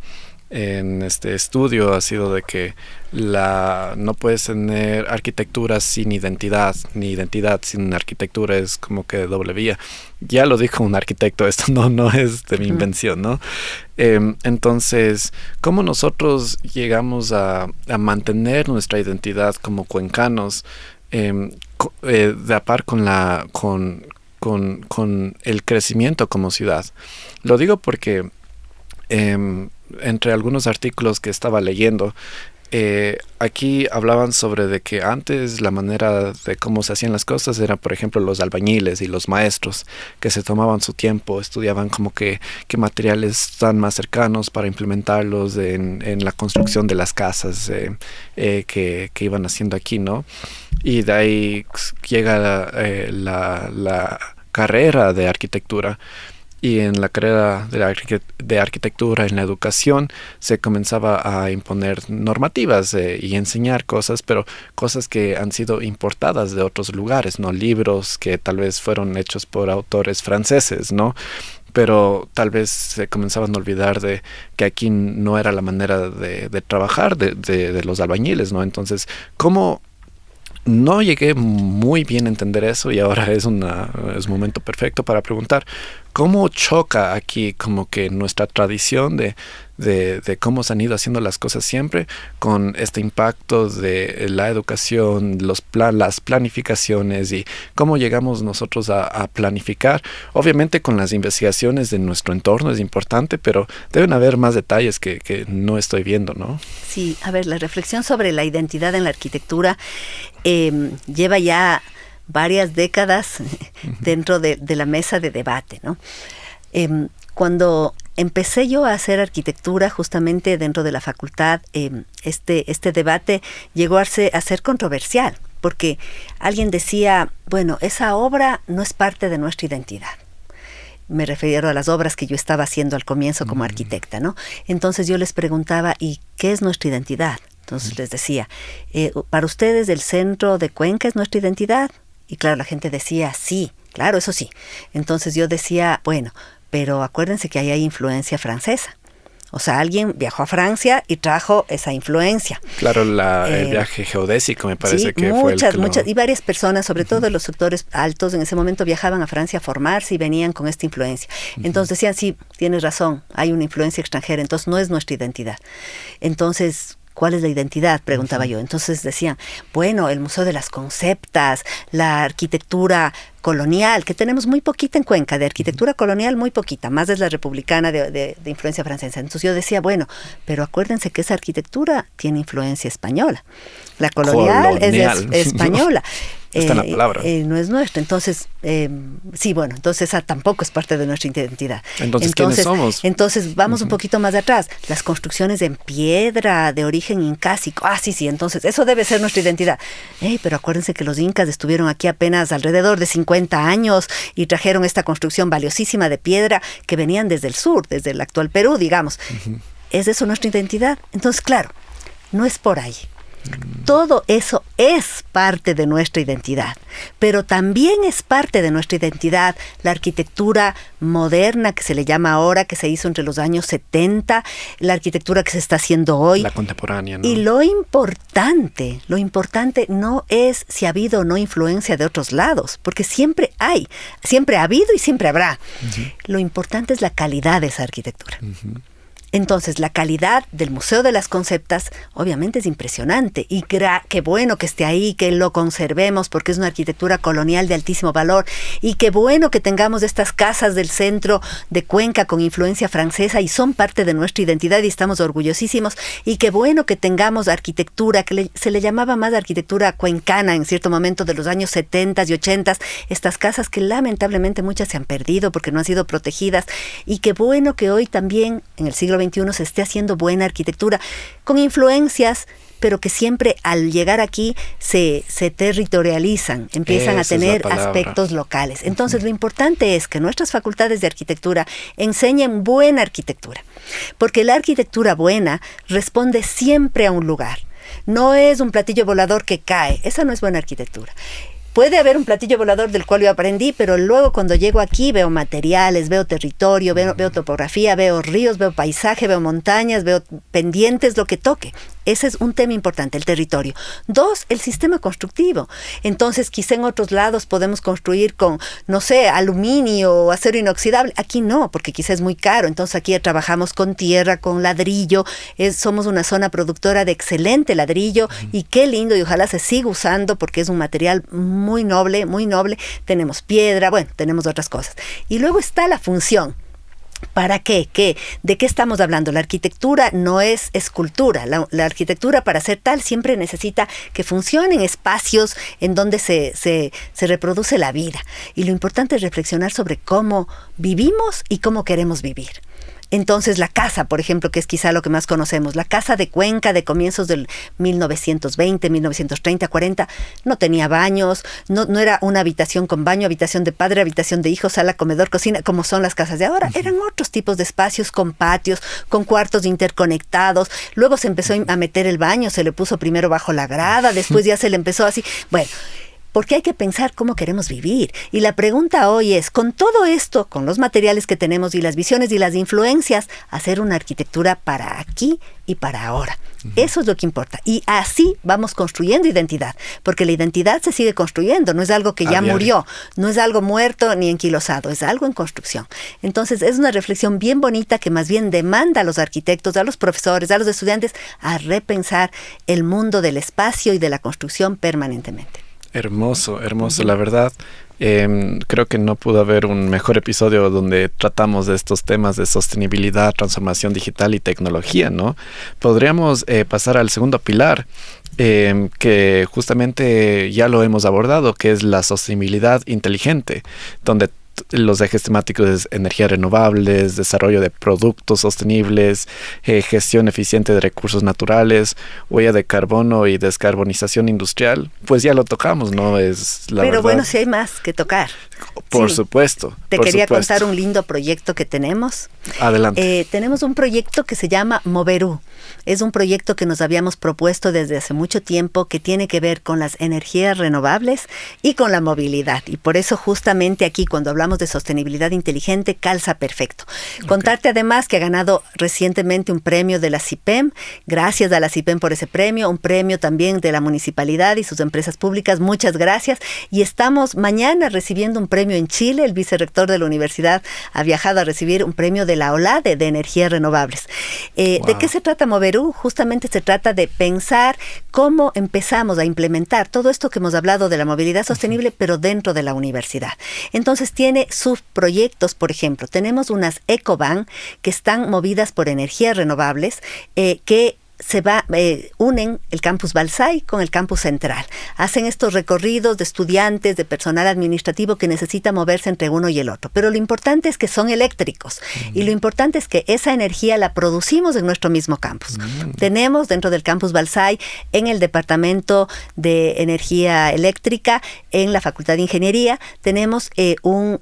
en este estudio ha sido de que no puedes tener arquitectura sin identidad, ni identidad sin arquitectura, es como que doble vía. Ya lo dijo un arquitecto, esto no es de mi invención, ¿no? Entonces, ¿cómo nosotros llegamos a mantener nuestra identidad como cuencanos de la par con el crecimiento como ciudad? Lo digo porque entre algunos artículos que estaba leyendo, aquí hablaban sobre de que antes la manera de cómo se hacían las cosas era, por ejemplo, los albañiles y los maestros que se tomaban su tiempo, estudiaban como que qué materiales están más cercanos para implementarlos en la construcción de las casas que iban haciendo aquí, ¿no? Y de ahí llega la carrera de arquitectura. Y en la carrera de arquitectura, en la educación, se comenzaba a imponer normativas y enseñar cosas, pero cosas que han sido importadas de otros lugares, ¿no? Libros que tal vez fueron hechos por autores franceses, ¿no? Pero tal vez se comenzaban a olvidar de que aquí no era la manera de trabajar de los albañiles, ¿no? Entonces, ¿cómo? No llegué muy bien a entender eso y ahora es un momento perfecto para preguntar ¿Cómo choca aquí como que nuestra tradición de cómo se han ido haciendo las cosas siempre con este impacto de la educación, las planificaciones y cómo llegamos nosotros a planificar? Obviamente con las investigaciones de nuestro entorno es importante, pero deben haber más detalles que no estoy viendo, ¿no? Sí, a ver, la reflexión sobre la identidad en la arquitectura lleva ya varias décadas dentro de la mesa de debate, ¿no? Cuando empecé yo a hacer arquitectura justamente dentro de la facultad, este debate llegó a ser controversial, porque alguien decía, bueno, esa obra no es parte de nuestra identidad. Me refiero a las obras que yo estaba haciendo al comienzo como arquitecta, ¿no? Entonces yo les preguntaba, ¿y qué es nuestra identidad? Entonces les decía, ¿para ustedes el centro de Cuenca es nuestra identidad? Y claro, la gente decía, sí, claro, eso sí. Entonces yo decía, bueno, pero acuérdense que ahí hay influencia francesa. O sea, alguien viajó a Francia y trajo esa influencia. Claro, el viaje geodésico me parece sí, que fue muchas, y varias personas, sobre todo los sectores altos, en ese momento viajaban a Francia a formarse y venían con esta influencia. Entonces decían, sí, tienes razón, hay una influencia extranjera, entonces no es nuestra identidad. Entonces, ¿cuál es la identidad?, preguntaba yo. Entonces decían, bueno, el Museo de las Conceptas, la arquitectura colonial, que tenemos muy poquita en Cuenca, de arquitectura colonial muy poquita, más es la republicana de influencia francesa. Entonces yo decía, bueno, pero acuérdense que esa arquitectura tiene influencia española. La colonial. Es española. Está en la palabra. No es nuestra. Entonces, sí, bueno, entonces esa tampoco es parte de nuestra identidad. Entonces, ¿quiénes somos? Entonces, vamos un poquito más atrás. Las construcciones en piedra de origen incásico. Ah, sí, entonces, eso debe ser nuestra identidad. Pero acuérdense que los incas estuvieron aquí apenas alrededor de 50 años y trajeron esta construcción valiosísima de piedra que venían desde el sur, desde el actual Perú, digamos. ¿Es eso nuestra identidad? Entonces, claro, no es por ahí. Todo eso es parte de nuestra identidad, pero también es parte de nuestra identidad la arquitectura moderna, que se le llama ahora, que se hizo entre los años 70, la arquitectura que se está haciendo hoy. La contemporánea, ¿no? Y lo importante no es si ha habido o no influencia de otros lados, porque siempre ha habido y siempre habrá. Lo importante es la calidad de esa arquitectura. Entonces, la calidad del Museo de las Conceptas obviamente es impresionante y qué bueno que esté ahí, que lo conservemos porque es una arquitectura colonial de altísimo valor, y qué bueno que tengamos estas casas del centro de Cuenca con influencia francesa y son parte de nuestra identidad y estamos orgullosísimos, y qué bueno que tengamos arquitectura que se le llamaba más arquitectura cuencana en cierto momento de los años 70 y 80, estas casas que lamentablemente muchas se han perdido porque no han sido protegidas, y qué bueno que hoy también en el siglo XXI se esté haciendo buena arquitectura con influencias, pero que siempre al llegar aquí se territorializan, empiezan a tener aspectos locales. Entonces, lo importante es que nuestras facultades de arquitectura enseñen buena arquitectura, porque la arquitectura buena responde siempre a un lugar. No es un platillo volador que cae, esa no es buena arquitectura. Puede haber un platillo volador del cual yo aprendí, pero luego cuando llego aquí veo materiales, veo territorio, veo topografía, veo ríos, veo paisaje, veo montañas, veo pendientes, lo que toque. Ese es un tema importante, el territorio. 2, el sistema constructivo. Entonces, quizá en otros lados podemos construir con, no sé, aluminio o acero inoxidable. Aquí no, porque quizá es muy caro. Entonces, aquí trabajamos con tierra, con ladrillo. Somos una zona productora de excelente ladrillo y qué lindo, y ojalá se siga usando porque es un material muy noble, muy noble. Tenemos piedra, bueno, tenemos otras cosas. Y luego está la función. ¿Para qué? ¿De qué estamos hablando? La arquitectura no es escultura. La arquitectura, para ser tal, siempre necesita que funcionen espacios en donde se reproduce la vida. Y lo importante es reflexionar sobre cómo vivimos y cómo queremos vivir. Entonces, la casa, por ejemplo, que es quizá lo que más conocemos, la casa de Cuenca de comienzos del 1920, 1930, 40, no tenía baños, no era una habitación con baño, habitación de padre, habitación de hijo, sala, comedor, cocina, como son las casas de ahora. Eran otros tipos de espacios con patios, con cuartos interconectados. Luego se empezó a meter el baño, se le puso primero bajo la grada, después ya se le empezó así. Bueno, porque hay que pensar cómo queremos vivir. Y la pregunta hoy es, con todo esto, con los materiales que tenemos y las visiones y las influencias, hacer una arquitectura para aquí y para ahora. Eso es lo que importa. Y así vamos construyendo identidad, porque la identidad se sigue construyendo, no es algo que ya murió, no es algo muerto ni enquilosado, es algo en construcción. Entonces es una reflexión bien bonita que más bien demanda a los arquitectos, a los profesores, a los estudiantes a repensar el mundo del espacio y de la construcción permanentemente. Hermoso, hermoso, la verdad. Creo que no pudo haber un mejor episodio donde tratamos de estos temas de sostenibilidad, transformación digital y tecnología, ¿no? Podríamos pasar al segundo pilar, que justamente ya lo hemos abordado, que es la sostenibilidad inteligente, donde los ejes temáticos es energías renovables, desarrollo de productos sostenibles, gestión eficiente de recursos naturales, huella de carbono y descarbonización industrial. Pues ya lo tocamos, ¿no? Es la Pero verdad. bueno, sí hay más que tocar. Por supuesto. Te quería contar un lindo proyecto que tenemos. Adelante. Tenemos un proyecto que se llama Moverú. Es un proyecto que nos habíamos propuesto desde hace mucho tiempo que tiene que ver con las energías renovables y con la movilidad. Y por eso justamente aquí cuando hablamos de sostenibilidad inteligente calza perfecto. Contarte además que ha ganado recientemente un premio de la CIPEM. Gracias a la CIPEM por ese premio. Un premio también de la municipalidad y sus empresas públicas. Muchas gracias. Y estamos mañana recibiendo un premio en Chile. El vicerrector de la universidad ha viajado a recibir un premio de la OLADE de energías renovables. ¿De qué se trata Moverú? Justamente se trata de pensar cómo empezamos a implementar todo esto que hemos hablado de la movilidad sostenible, pero dentro de la universidad. Entonces tiene subproyectos, por ejemplo, tenemos unas ecovan que están movidas por energías renovables que unen el campus Balsay con el campus central. Hacen estos recorridos de estudiantes, de personal administrativo que necesita moverse entre uno y el otro. Pero lo importante es que son eléctricos y lo importante es que esa energía la producimos en nuestro mismo campus. Tenemos dentro del campus Balsay, en el departamento de energía eléctrica, en la Facultad de Ingeniería, tenemos un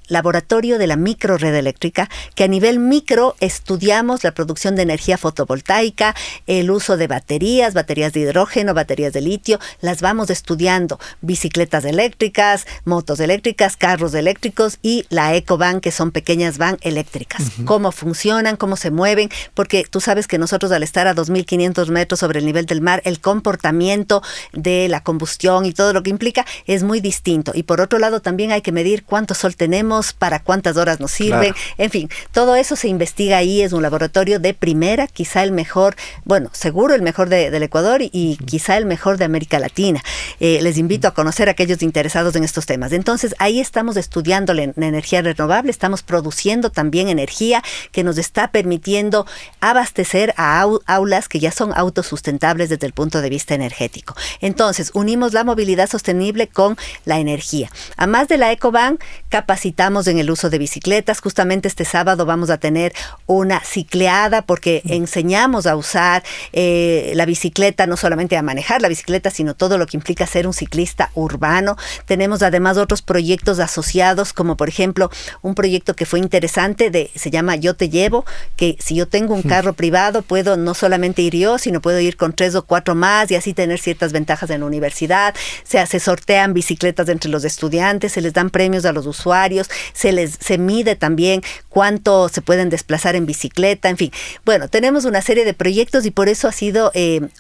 laboratorio de la microred eléctrica, que a nivel micro estudiamos la producción de energía fotovoltaica, el uso de baterías de hidrógeno, baterías de litio, las vamos estudiando, bicicletas eléctricas, motos eléctricas, carros eléctricos y la ecovan, que son pequeñas van eléctricas. Cómo funcionan, cómo se mueven, porque tú sabes que nosotros al estar a 2.500 metros sobre el nivel del mar, el comportamiento de la combustión y todo lo que implica es muy distinto. Y por otro lado también hay que medir cuánto sol tenemos, para cuántas horas nos sirven, en fin, todo eso se investiga ahí, es un laboratorio de primera, quizá el mejor, bueno, seguro el mejor del Ecuador y quizá el mejor de América Latina. Les invito a conocer a aquellos interesados en estos temas. Entonces, ahí estamos estudiando la energía renovable, estamos produciendo también energía que nos está permitiendo abastecer a aulas que ya son autosustentables desde el punto de vista energético. Entonces, unimos la movilidad sostenible con la energía. A más de la ecovan, capacitamos en el uso de bicicletas. Justamente este sábado vamos a tener una cicleada porque enseñamos a usar la bicicleta, no solamente a manejar la bicicleta, sino todo lo que implica ser un ciclista urbano. Tenemos además otros proyectos asociados, como por ejemplo un proyecto que fue interesante, se llama Yo Te Llevo, que si yo tengo un carro privado, puedo no solamente ir yo, sino puedo ir con 3 o 4 más y así tener ciertas ventajas en la universidad. Se sortean bicicletas entre los estudiantes, se les dan premios a los usuarios, se mide también cuánto se pueden desplazar en bicicleta, en fin. Bueno, tenemos una serie de proyectos y por eso ha sido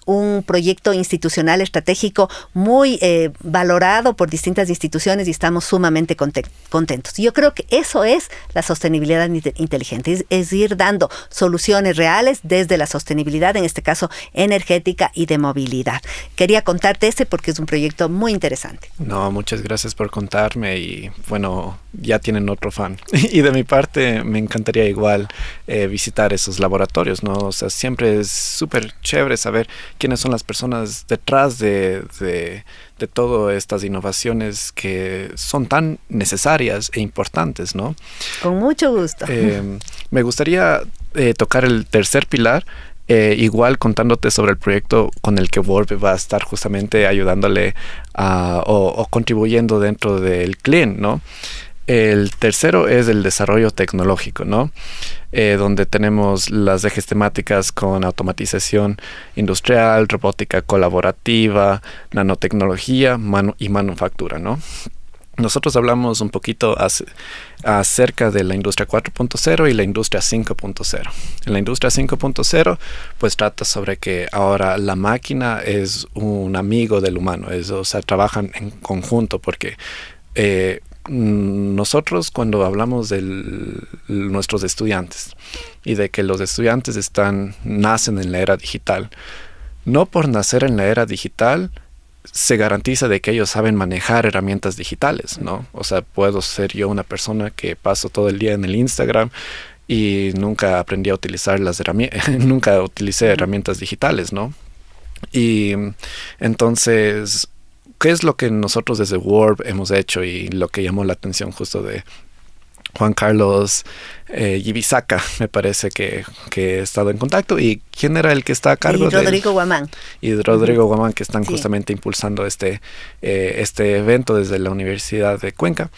un proyecto institucional estratégico muy valorado por distintas instituciones y estamos sumamente contentos. Y yo creo que eso es la sostenibilidad inteligente, es ir dando soluciones reales desde la sostenibilidad, en este caso energética y de movilidad. Quería contarte porque es un proyecto muy interesante. No, muchas gracias por contarme y bueno, ya tienen otro fan. Y de mi parte me encantaría igual visitar esos laboratorios, ¿no? O sea, siempre es súper chévere saber quiénes son las personas detrás de todas estas innovaciones que son tan necesarias e importantes, ¿no? Con mucho gusto. Me gustaría tocar el tercer pilar, igual contándote sobre el proyecto con el que Volve va a estar justamente ayudándole o contribuyendo dentro del CLIN, ¿no? El tercero es el desarrollo tecnológico, ¿no? Donde tenemos las ejes temáticas con automatización industrial, robótica colaborativa, nanotecnología y manufactura, ¿no? Nosotros hablamos un poquito acerca de la industria 4.0 y la industria 5.0. En la industria 5.0, pues trata sobre que ahora la máquina es un amigo del humano, o sea, trabajan en conjunto porque nosotros cuando hablamos de nuestros estudiantes y de que los estudiantes nacen en la era digital, no por nacer en la era digital se garantiza de que ellos saben manejar herramientas digitales, ¿no? O sea, puedo ser yo una persona que paso todo el día en el Instagram y nunca aprendí a utilizar las herramientas, nunca utilicé herramientas digitales, ¿no? Y entonces, ¿qué es lo que nosotros desde Warp hemos hecho y lo que llamó la atención justo de Juan Carlos Yibisaka, me parece que he estado en contacto? ¿Y quién era el que está a cargo? Y Rodrigo Guamán. Y Rodrigo Guamán, que están justamente impulsando este evento desde la Universidad de Cuenca.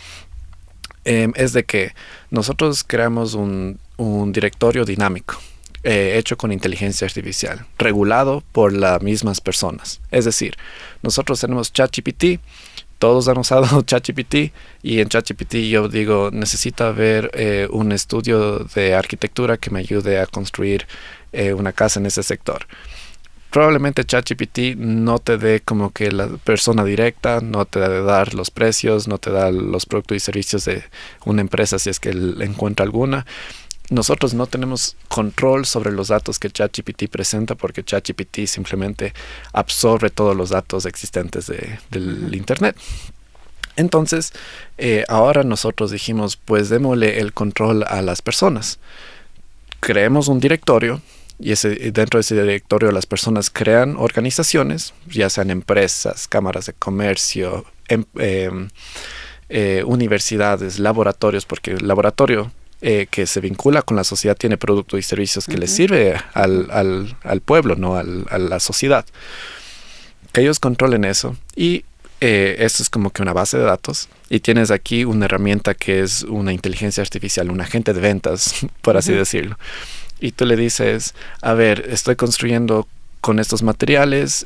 Es de que nosotros creamos un directorio dinámico hecho con inteligencia artificial, regulado por las mismas personas. Es decir, nosotros tenemos ChatGPT, todos han usado ChatGPT, y en ChatGPT yo digo, necesito ver un estudio de arquitectura que me ayude a construir una casa en ese sector. Probablemente ChatGPT no te dé como que la persona directa, no te da dar los precios, no te da los productos y servicios de una empresa si es que encuentra alguna. Nosotros no tenemos control sobre los datos que ChatGPT presenta porque ChatGPT simplemente absorbe todos los datos existentes del Internet. Entonces, ahora nosotros dijimos, pues démosle el control a las personas. Creemos un directorio y dentro de ese directorio las personas crean organizaciones, ya sean empresas, cámaras de comercio, universidades, laboratorios, porque el laboratorio que se vincula con la sociedad tiene productos y servicios que les sirve al pueblo, no a la sociedad. Que ellos controlen eso y esto es como que una base de datos y tienes aquí una herramienta que es una inteligencia artificial, un agente de ventas, por así decirlo. Y tú le dices, a ver, estoy construyendo con estos materiales,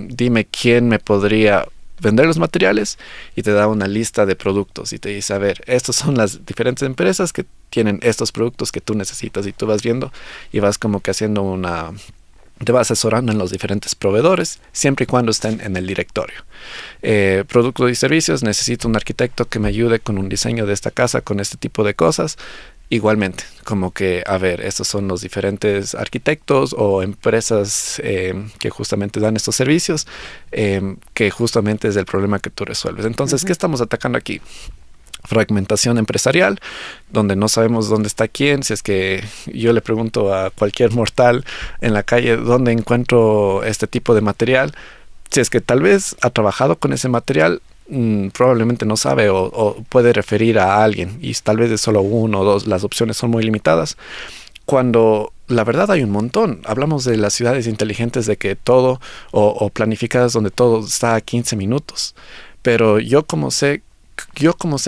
dime quién me podría vender los materiales, y te da una lista de productos y te dice, a ver, estas son las diferentes empresas que tienen estos productos que tú necesitas, y tú vas viendo y vas como que haciendo te vas asesorando en los diferentes proveedores, siempre y cuando estén en el directorio. Productos y servicios, necesito un arquitecto que me ayude con un diseño de esta casa, con este tipo de cosas. Igualmente, como que, a ver, estos son los diferentes arquitectos o empresas que justamente dan estos servicios, que justamente es el problema que tú resuelves. Entonces, ¿qué estamos atacando aquí? Fragmentación empresarial, donde no sabemos dónde está quién. Si es que yo le pregunto a cualquier mortal en la calle dónde encuentro este tipo de material, si es que tal vez ha trabajado con ese material, probablemente no sabe o puede referir a alguien, y tal vez es solo uno o dos, las opciones son muy limitadas, cuando la verdad hay un montón. Hablamos de las ciudades inteligentes, de que todo o planificadas donde todo está a 15 minutos, pero yo como sé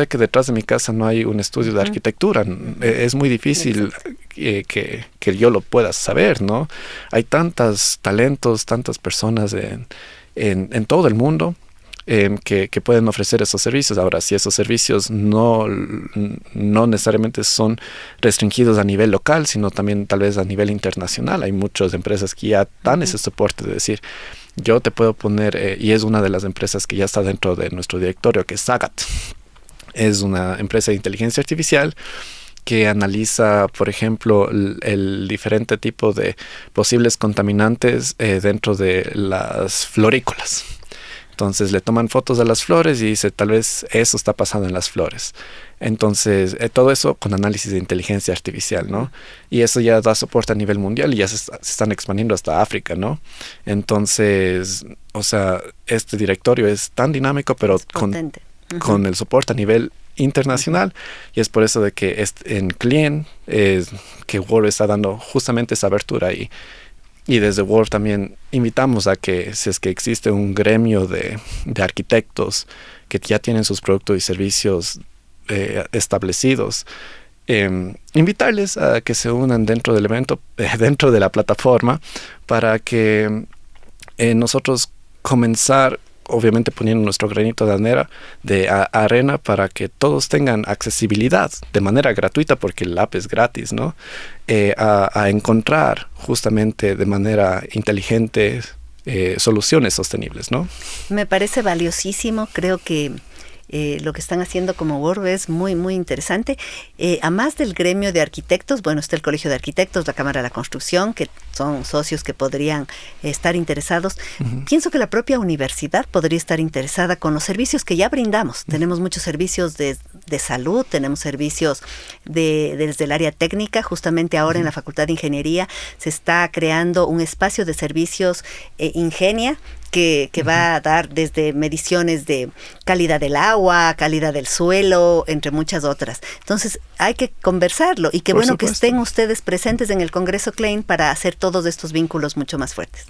que detrás de mi casa no hay un estudio de arquitectura, es muy difícil que yo lo pueda saber, ¿no? Hay tantos talentos, tantas personas en todo el mundo que pueden ofrecer esos servicios. Ahora, si esos servicios no necesariamente son restringidos a nivel local, sino también tal vez a nivel internacional, hay muchas empresas que ya dan ese soporte de decir, yo te puedo poner, y es una de las empresas que ya está dentro de nuestro directorio, que es Sagat. Es una empresa de inteligencia artificial que analiza, por ejemplo, el diferente tipo de posibles contaminantes dentro de las florícolas. Entonces le toman fotos a las flores y dice, tal vez eso está pasando en las flores. Entonces, todo eso con análisis de inteligencia artificial, ¿no? Y eso ya da soporte a nivel mundial y ya se están expandiendo hasta África, ¿no? Entonces, o sea, este directorio es tan dinámico, pero con el soporte a nivel internacional, y es por eso de que en Client que Word está dando justamente esa abertura ahí. Y desde Word también invitamos a que, si es que existe un gremio de arquitectos que ya tienen sus productos y servicios establecidos. Invitarles a que se unan dentro del evento, dentro de la plataforma, para que nosotros comenzar, obviamente poniendo nuestro granito de arena para que todos tengan accesibilidad de manera gratuita, porque el app es gratis, ¿no? A encontrar justamente de manera inteligente soluciones sostenibles, ¿no? Me parece valiosísimo, creo que lo que están haciendo como Word es muy, muy interesante. A más del gremio de arquitectos, bueno, está el Colegio de Arquitectos, la Cámara de la Construcción, que son socios que podrían estar interesados. Pienso que la propia universidad podría estar interesada con los servicios que ya brindamos. Tenemos muchos servicios de salud, tenemos servicios desde el área técnica. Justamente ahora en la Facultad de Ingeniería se está creando un espacio de servicios Ingenia, que va a dar desde mediciones de calidad del agua, calidad del suelo, entre muchas otras. Entonces, hay que conversarlo y qué bueno que estén ustedes presentes en el Congreso Klein para hacer todos estos vínculos mucho más fuertes.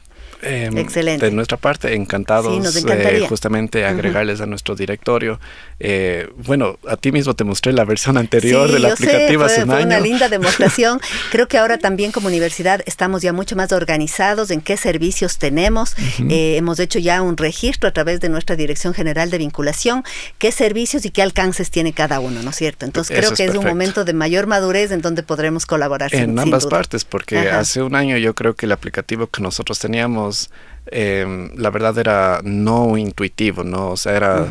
Excelente. De nuestra parte, encantados, sí, nos encantaría. Justamente agregarles a nuestro directorio. Bueno, a ti mismo te mostré la versión anterior del aplicativo hace un año. Fue una linda demostración. Creo que ahora también como universidad estamos ya mucho más organizados en qué servicios tenemos. Hemos hecho ya un registro a través de nuestra Dirección General de Vinculación, qué servicios y qué alcances tiene cada uno, ¿no es cierto? Entonces creo que es un momento de mayor madurez en donde podremos colaborar en ambas duda. partes, porque hace un año yo creo que el aplicativo que nosotros teníamos, la verdad era no intuitivo, ¿no? O sea,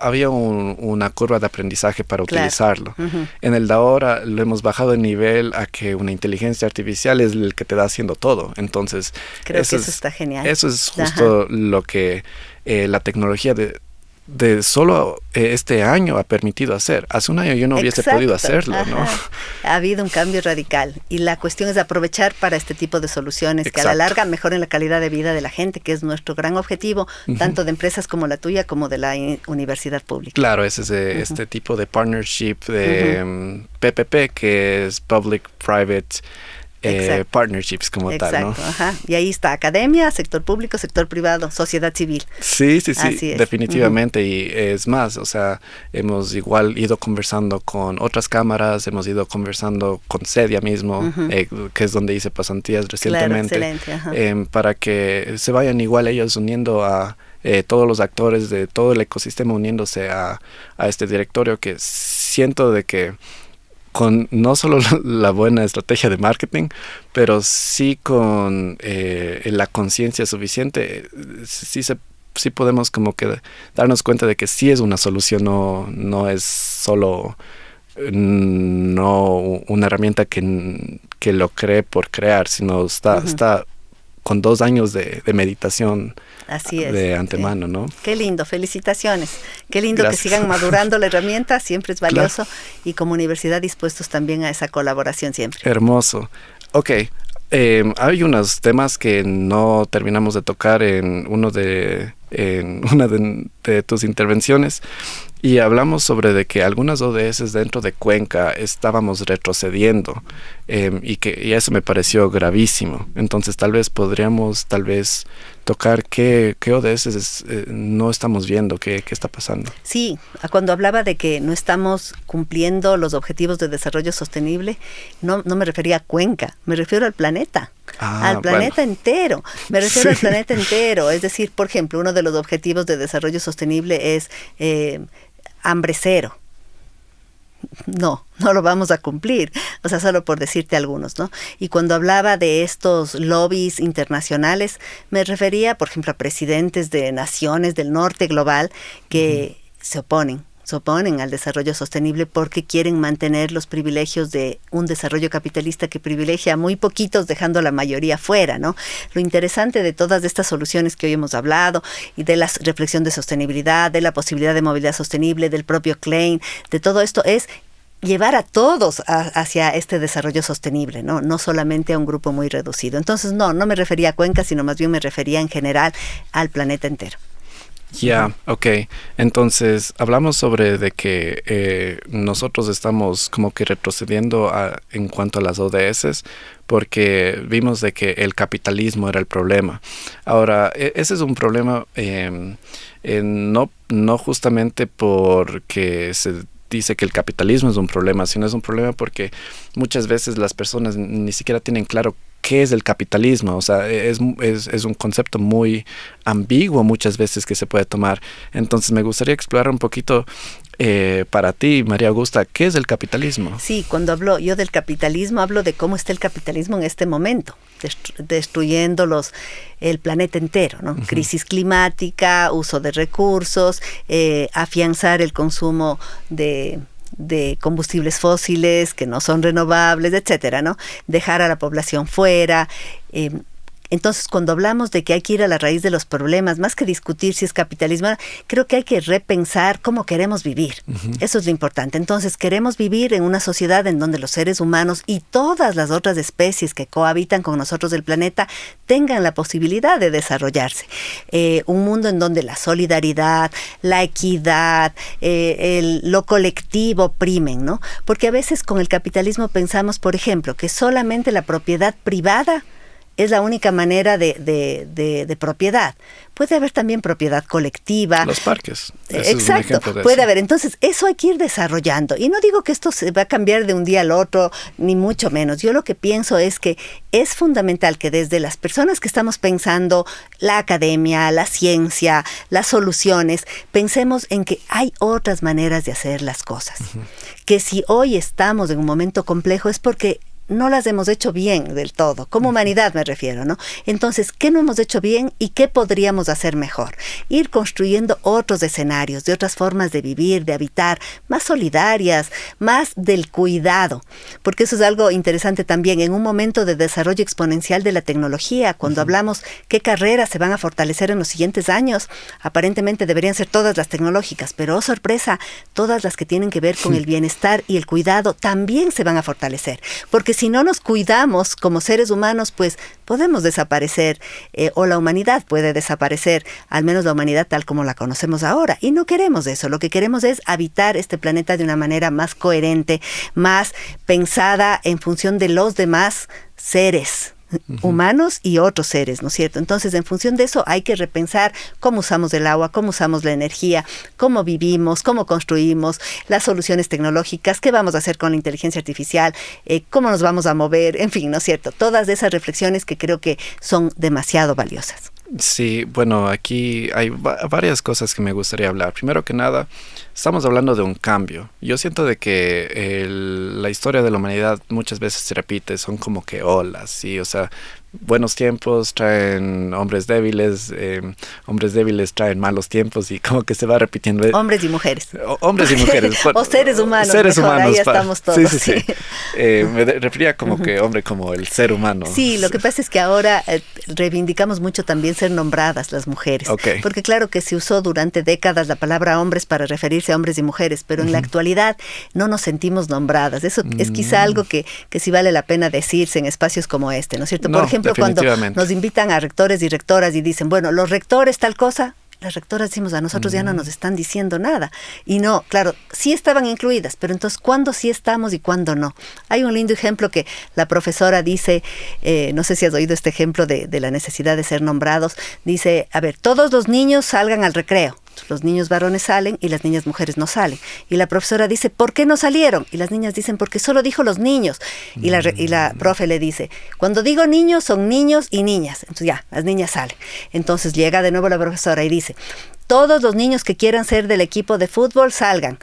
había una curva de aprendizaje para utilizarlo. En el de ahora lo hemos bajado de nivel a que una inteligencia artificial es el que te da haciendo todo. Entonces, creo que eso está genial. Eso es justo lo que la tecnología de solo este año ha permitido hacer. Hace un año yo no hubiese podido hacerlo, ¿no? Ha habido un cambio radical y la cuestión es aprovechar para este tipo de soluciones que a la larga mejoren la calidad de vida de la gente, que es nuestro gran objetivo, tanto de empresas como la tuya como de la universidad pública. Claro, ese es este tipo de partnership de PPP, que es Public-Private partnerships como tal, ¿no? Y ahí está academia, sector público, sector privado, sociedad civil. Sí, definitivamente. Y es más, o sea, hemos igual ido conversando con otras cámaras, hemos ido conversando con CEDIA mismo, que es donde hice pasantías recientemente. Claro, excelente. Para que se vayan igual ellos uniendo a todos los actores de todo el ecosistema, uniéndose a este directorio, que siento de que con no solo la buena estrategia de marketing, pero sí con la conciencia suficiente, sí podemos como que darnos cuenta de que sí es una solución, no es solo una herramienta que lo cree por crear, sino está con 2 años de meditación. Así es. De antemano, ¿no? Qué lindo, felicitaciones. Qué lindo que sigan madurando la herramienta, siempre es valioso, y como universidad dispuestos también a esa colaboración siempre. Hermoso. Ok, hay unos temas que no terminamos de tocar en una de tus intervenciones, y hablamos sobre de que algunas ODS dentro de Cuenca estábamos retrocediendo, y eso me pareció gravísimo. Entonces tal vez podríamos tocar qué ODS no estamos viendo, qué está pasando. Sí, cuando hablaba de que no estamos cumpliendo los objetivos de desarrollo sostenible, no me refería a Cuenca, me refiero al planeta. Al planeta entero. Me refiero al planeta entero. Es decir, por ejemplo, uno de los objetivos de desarrollo sostenible es hambre cero. No lo vamos a cumplir, o sea, solo por decirte algunos, ¿no? Y cuando hablaba de estos lobbies internacionales, me refería, por ejemplo, a presidentes de naciones del norte global que se oponen al desarrollo sostenible porque quieren mantener los privilegios de un desarrollo capitalista que privilegia a muy poquitos, dejando a la mayoría fuera, ¿no? Lo interesante de todas estas soluciones que hoy hemos hablado y de la reflexión de sostenibilidad, de la posibilidad de movilidad sostenible, del propio Klein, de todo esto es llevar a todos hacia este desarrollo sostenible, ¿no? No solamente a un grupo muy reducido. Entonces, no me refería a Cuenca, sino más bien me refería en general al planeta entero. Ok. Entonces, hablamos sobre de que nosotros estamos como que retrocediendo en cuanto a las ODS, porque vimos de que el capitalismo era el problema. Ahora, ese es un problema no justamente porque dice que el capitalismo es un problema, sino es un problema porque muchas veces las personas ni siquiera tienen claro qué es el capitalismo. O sea, es un concepto muy ambiguo muchas veces que se puede tomar. Entonces me gustaría explorar un poquito para ti, María Augusta, ¿qué es el capitalismo? Sí, cuando hablo yo del capitalismo, hablo de cómo está el capitalismo en este momento, destruyendo el planeta entero, ¿no? Crisis climática, uso de recursos, afianzar el consumo de combustibles fósiles que no son renovables, etcétera, ¿no? Dejar a la población fuera. Entonces, cuando hablamos de que hay que ir a la raíz de los problemas, más que discutir si es capitalismo, creo que hay que repensar cómo queremos vivir. Eso es lo importante. Entonces, queremos vivir en una sociedad en donde los seres humanos y todas las otras especies que cohabitan con nosotros del planeta tengan la posibilidad de desarrollarse. Un mundo en donde la solidaridad, la equidad, lo colectivo primen, ¿no? Porque a veces con el capitalismo pensamos, por ejemplo, que solamente la propiedad privada es la única manera de propiedad. Puede haber también propiedad colectiva. Los parques. Exacto, puede haber. Entonces, eso hay que ir desarrollando. Y no digo que esto se va a cambiar de un día al otro, ni mucho menos. Yo lo que pienso es que es fundamental que desde las personas que estamos pensando, la academia, la ciencia, las soluciones, pensemos en que hay otras maneras de hacer las cosas. Que si hoy estamos en un momento complejo es porque no las hemos hecho bien del todo, como humanidad me refiero, ¿no? Entonces, ¿qué no hemos hecho bien y qué podríamos hacer mejor? Ir construyendo otros escenarios, de otras formas de vivir, de habitar, más solidarias, más del cuidado, porque eso es algo interesante también, en un momento de desarrollo exponencial de la tecnología, cuando hablamos qué carreras se van a fortalecer en los siguientes años, aparentemente deberían ser todas las tecnológicas, pero oh sorpresa, todas las que tienen que ver con el bienestar y el cuidado también se van a fortalecer, porque si no nos cuidamos como seres humanos, pues podemos desaparecer, o la humanidad puede desaparecer, al menos la humanidad tal como la conocemos ahora. Y no queremos eso, lo que queremos es habitar este planeta de una manera más coherente, más pensada en función de los demás seres humanos y otros seres, ¿no es cierto? Entonces, en función de eso hay que repensar cómo usamos el agua, cómo usamos la energía, cómo vivimos, cómo construimos, las soluciones tecnológicas, qué vamos a hacer con la inteligencia artificial, cómo nos vamos a mover, en fin, ¿no es cierto? Todas esas reflexiones que creo que son demasiado valiosas. Sí, bueno, aquí hay varias cosas que me gustaría hablar. Primero que nada, estamos hablando de un cambio. Yo siento de que la historia de la humanidad muchas veces se repite, son como que olas, ¿sí? O sea, buenos tiempos traen hombres débiles traen malos tiempos y como que se va repitiendo. Hombres y mujeres. Hombres y mujeres. O seres humanos. Seres mejor, humanos. Ahí estamos todos. Sí. Me refería como que hombre, como el ser humano. Sí, lo que pasa es que ahora reivindicamos mucho también ser nombradas las mujeres. Okay. Porque claro que se usó durante décadas la palabra hombres para referirse a hombres y mujeres, pero en la actualidad no nos sentimos nombradas. Eso es quizá algo que sí vale la pena decirse en espacios como este, ¿no es cierto? Por ejemplo, cuando nos invitan a rectores y rectoras y dicen, bueno, los rectores tal cosa, las rectoras decimos, a nosotros ya no nos están diciendo nada. Y no, claro, sí estaban incluidas, pero entonces, ¿cuándo sí estamos y cuándo no? Hay un lindo ejemplo que la profesora dice, no sé si has oído este ejemplo de la necesidad de ser nombrados, dice, a ver, todos los niños salgan al recreo. Los niños varones salen y las niñas mujeres no salen. Y la profesora dice, ¿por qué no salieron? Y las niñas dicen, porque solo dijo los niños. Y la profe le dice, cuando digo niños, son niños y niñas. Entonces ya, las niñas salen. Entonces llega de nuevo la profesora y dice, todos los niños que quieran ser del equipo de fútbol salgan.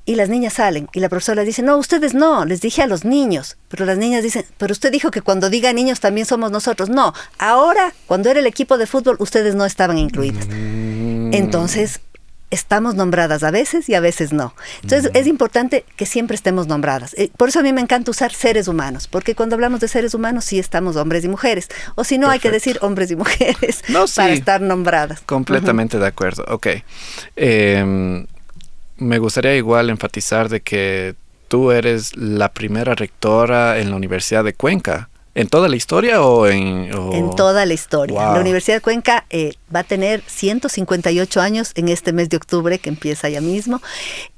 Y las niñas salen. Y la profesora dice, no, ustedes no, les dije a los niños. Pero las niñas dicen, pero usted dijo que cuando diga niños también somos nosotros. No, ahora, cuando era el equipo de fútbol, ustedes no estaban incluidas. Entonces, estamos nombradas a veces y a veces no. Entonces, es importante que siempre estemos nombradas. Por eso a mí me encanta usar seres humanos, porque cuando hablamos de seres humanos sí estamos hombres y mujeres. O si no, hay que decir hombres y mujeres para estar nombradas. Completamente de acuerdo. Ok. Me gustaría igual enfatizar de que tú eres la primera rectora en la Universidad de Cuenca. ¿En toda la historia o en...? En toda la historia. Wow. La Universidad de Cuenca va a tener 158 años en este mes de octubre, que empieza ya mismo,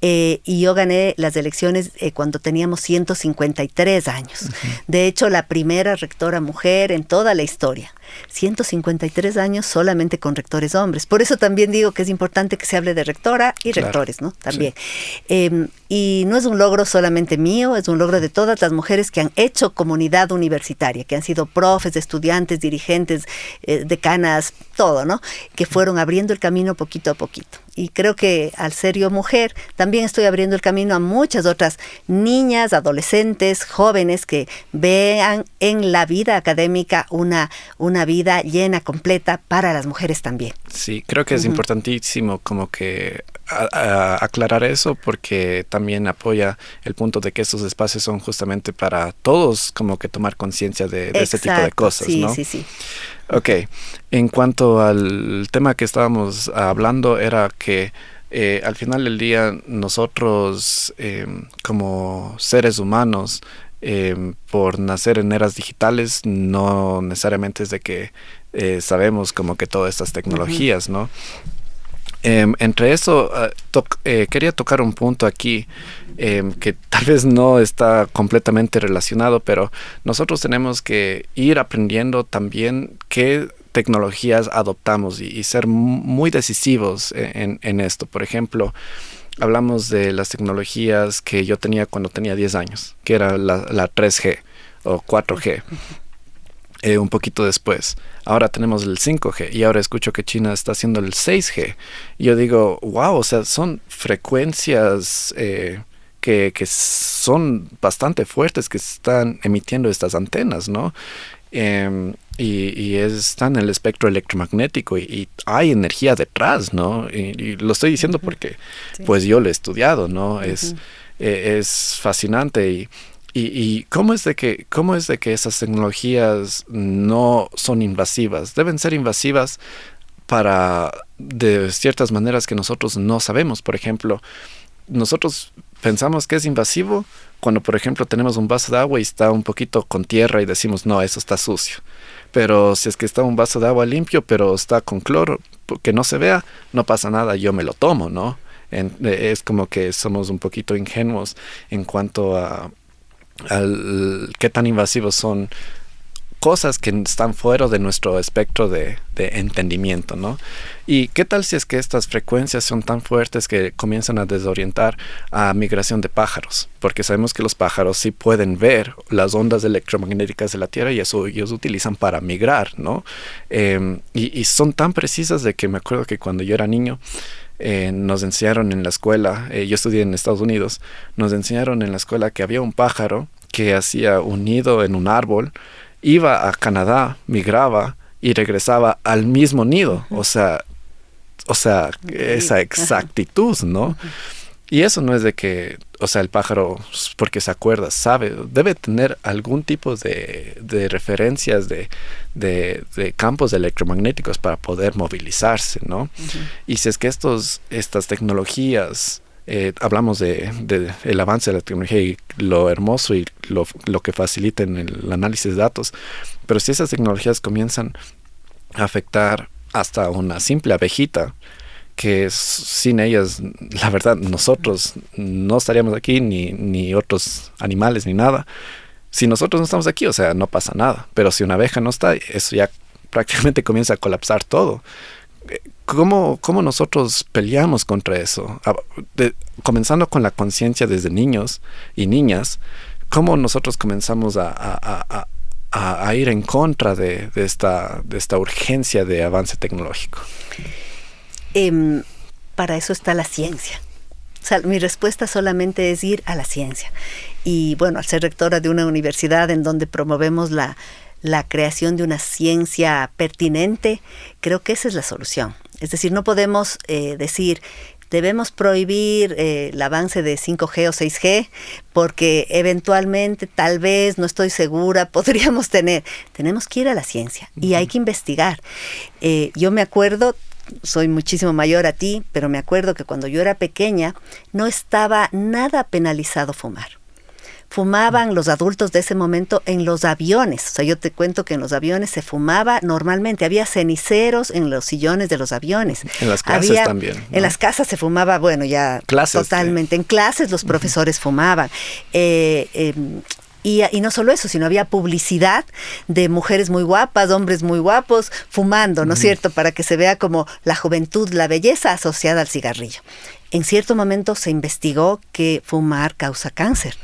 y yo gané las elecciones cuando teníamos 153 años. De hecho, la primera rectora mujer en toda la historia. 153 años solamente con rectores hombres. Por eso también digo que es importante que se hable de rectora y rectores, ¿no? También. Sí. Y no es un logro solamente mío, es un logro de todas las mujeres que han hecho comunidad universitaria, que han sido profes, estudiantes, dirigentes, decanas, todo, ¿no? Que fueron abriendo el camino poquito a poquito. Y creo que al ser yo mujer, también estoy abriendo el camino a muchas otras niñas, adolescentes, jóvenes que vean en la vida académica una vida llena, completa para las mujeres también. Sí, creo que es importantísimo como que aclarar eso, porque también apoya el punto de que estos espacios son justamente para todos como que tomar conciencia de este tipo de cosas, sí, ¿no? Sí. Ok, en cuanto al tema que estábamos hablando, era que al final del día nosotros como seres humanos, por nacer en eras digitales, no necesariamente es de que sabemos como que todas estas tecnologías, ¿no? Entre eso, quería tocar un punto aquí que tal vez no está completamente relacionado, pero nosotros tenemos que ir aprendiendo también qué tecnologías adoptamos y ser muy decisivos en esto. Por ejemplo, hablamos de las tecnologías que yo tenía cuando tenía 10 años, que era la 3G o 4G. Un poquito después. Ahora tenemos el 5G y ahora escucho que China está haciendo el 6G. Y yo digo, wow, o sea, son frecuencias que son bastante fuertes que están emitiendo estas antenas, ¿no? Y está en el espectro electromagnético y hay energía detrás, ¿no? Y lo estoy diciendo porque pues yo lo he estudiado, ¿no? Es fascinante. ¿Y cómo es de que esas tecnologías no son invasivas? Deben ser invasivas de ciertas maneras que nosotros no sabemos. Por ejemplo, nosotros pensamos que es invasivo cuando, por ejemplo, tenemos un vaso de agua y está un poquito con tierra y decimos, no, eso está sucio. Pero si es que está un vaso de agua limpio, pero está con cloro, que no se vea, no pasa nada, yo me lo tomo, ¿no? Es como que somos un poquito ingenuos en cuanto a qué tan invasivos son cosas que están fuera de nuestro espectro de entendimiento, ¿no? Y qué tal si es que estas frecuencias son tan fuertes que comienzan a desorientar a migración de pájaros, porque sabemos que los pájaros sí pueden ver las ondas electromagnéticas de la Tierra y eso ellos utilizan para migrar, ¿no? Y son tan precisas de que me acuerdo que cuando yo era niño nos enseñaron en la escuela, yo estudié en Estados Unidos, nos enseñaron en la escuela que había un pájaro que hacía un nido en un árbol, iba a Canadá, migraba y regresaba al mismo nido, o sea, esa exactitud, ¿no? Y eso no es de que, o sea, el pájaro, porque se acuerda, sabe, debe tener algún tipo de referencias de campos electromagnéticos para poder movilizarse, ¿no? Y si es que estas tecnologías, hablamos de el avance de la tecnología y lo hermoso y lo que facilita en el análisis de datos, pero si esas tecnologías comienzan a afectar hasta una simple abejita, que sin ellas, la verdad, nosotros no estaríamos aquí, ni otros animales, ni nada. Si nosotros no estamos aquí, o sea, no pasa nada. Pero si una abeja no está, eso ya prácticamente comienza a colapsar todo. ¿Cómo ¿Nosotros peleamos contra eso? Comenzando con la conciencia desde niños y niñas, ¿cómo nosotros comenzamos a ir en contra de esta urgencia de avance tecnológico? Para eso está la ciencia. O sea, mi respuesta solamente es ir a la ciencia. Y bueno, al ser rectora de una universidad en donde promovemos la creación de una ciencia pertinente, creo que esa es la solución. Es decir, no podemos decir, debemos prohibir el avance de 5G o 6G porque eventualmente, tal vez, no estoy segura, podríamos tenemos que ir a la ciencia y hay que investigar. Yo me acuerdo, soy muchísimo mayor a ti, pero me acuerdo que cuando yo era pequeña no estaba nada penalizado fumar. Fumaban los adultos de ese momento en los aviones. O sea, yo te cuento que en los aviones se fumaba normalmente. Había ceniceros en los sillones de los aviones. En las clases también, ¿no? En las casas se fumaba, bueno, ya clases, totalmente. En clases los profesores fumaban. Y no solo eso, sino había publicidad de mujeres muy guapas, hombres muy guapos, fumando, ¿no es cierto? Para que se vea como la juventud, la belleza asociada al cigarrillo. En cierto momento se investigó que fumar causa cáncer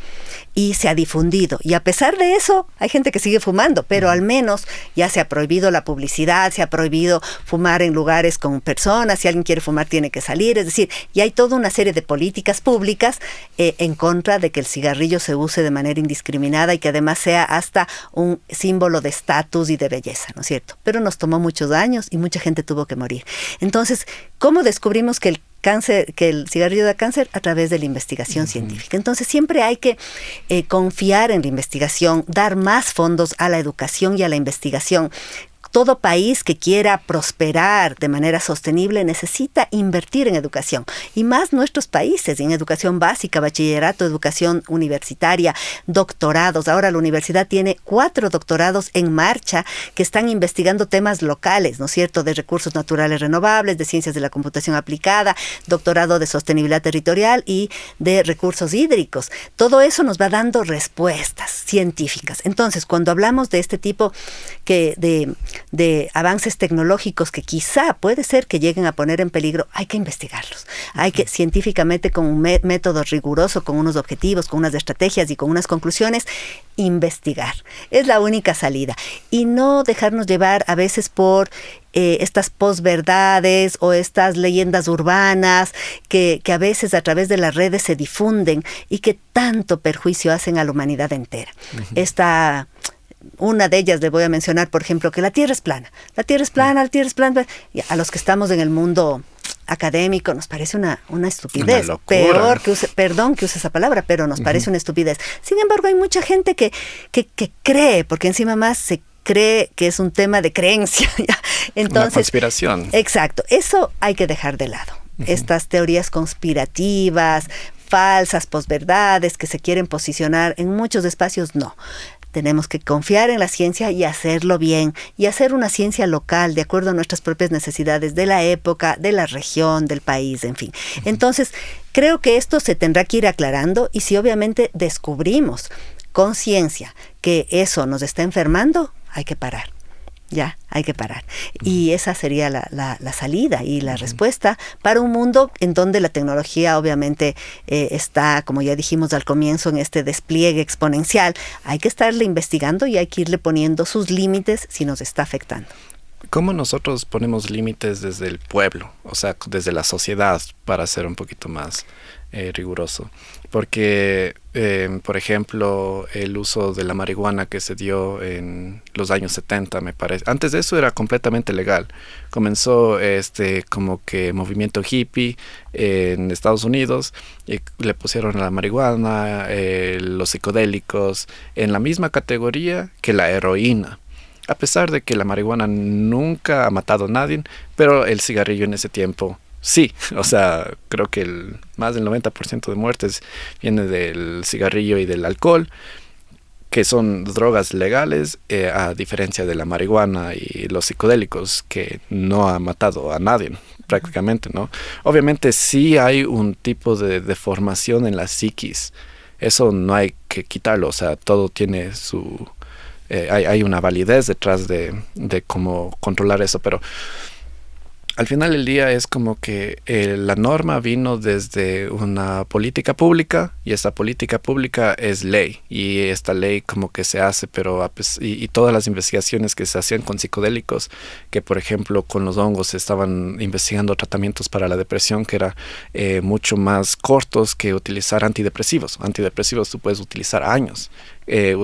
y se ha difundido. Y a pesar de eso, hay gente que sigue fumando, pero al menos ya se ha prohibido la publicidad, se ha prohibido fumar en lugares con personas. Si alguien quiere fumar, tiene que salir. Es decir, y hay toda una serie de políticas públicas en contra de que el cigarrillo se use de manera indiscriminada y que además sea hasta un símbolo de estatus y de belleza, ¿no es cierto? Pero nos tomó muchos años y mucha gente tuvo que morir. Entonces, ¿cómo descubrimos que el cigarrillo da cáncer? A través de la investigación científica. Entonces siempre hay que confiar en la investigación, dar más fondos a la educación y a la investigación. Todo país que quiera prosperar de manera sostenible necesita invertir en educación. Y más nuestros países, en educación básica, bachillerato, educación universitaria, doctorados. Ahora la universidad tiene 4 doctorados en marcha que están investigando temas locales, ¿no es cierto?, de recursos naturales renovables, de ciencias de la computación aplicada, doctorado de sostenibilidad territorial y de recursos hídricos. Todo eso nos va dando respuestas científicas. Entonces, cuando hablamos de este tipo de avances tecnológicos que quizá puede ser que lleguen a poner en peligro, hay que investigarlos. Hay que científicamente, con un método riguroso, con unos objetivos, con unas estrategias y con unas conclusiones, investigar. Es la única salida. Y no dejarnos llevar a veces por estas posverdades o estas leyendas urbanas que a veces a través de las redes se difunden y que tanto perjuicio hacen a la humanidad entera. Una de ellas le voy a mencionar, por ejemplo, que la Tierra es plana. La Tierra es plana, la Tierra es plana. Y a los que estamos en el mundo académico nos parece una estupidez. Una Peor que perdón que use esa palabra, pero nos parece una estupidez. Sin embargo, hay mucha gente que cree, porque encima más se cree que es un tema de creencia. Entonces, una conspiración. Exacto. Eso hay que dejar de lado. Estas teorías conspirativas, falsas, posverdades que se quieren posicionar en muchos espacios, no. Tenemos que confiar en la ciencia y hacerlo bien, y hacer una ciencia local de acuerdo a nuestras propias necesidades de la época, de la región, del país, en fin. Entonces, creo que esto se tendrá que ir aclarando, y si obviamente descubrimos con ciencia que eso nos está enfermando, hay que parar. Ya, hay que parar. Y esa sería la salida y la respuesta para un mundo en donde la tecnología obviamente está, como ya dijimos al comienzo, en este despliegue exponencial. Hay que estarle investigando y hay que irle poniendo sus límites si nos está afectando. ¿Cómo nosotros ponemos límites desde el pueblo? O sea, desde la sociedad, para ser un poquito más riguroso. Porque, por ejemplo, el uso de la marihuana que se dio en los años 70, me parece. Antes de eso era completamente legal. Comenzó como que movimiento hippie en Estados Unidos y le pusieron a la marihuana, los psicodélicos, en la misma categoría que la heroína. A pesar de que la marihuana nunca ha matado a nadie, pero el cigarrillo en ese tiempo sí. O sea, creo que más del 90% de muertes viene del cigarrillo y del alcohol, que son drogas legales, a diferencia de la marihuana y los psicodélicos, que no ha matado a nadie prácticamente, ¿no? Obviamente sí hay un tipo de deformación en la psiquis. Eso no hay que quitarlo. O sea, todo tiene su... hay una validez detrás de cómo controlar eso, pero al final del día es como que la norma vino desde una política pública, y esta política pública es ley, y esta ley como que se hace, pero y todas las investigaciones que se hacían con psicodélicos, que por ejemplo con los hongos se estaban investigando tratamientos para la depresión que eran mucho más cortos que utilizar antidepresivos. Antidepresivos tú puedes utilizar años.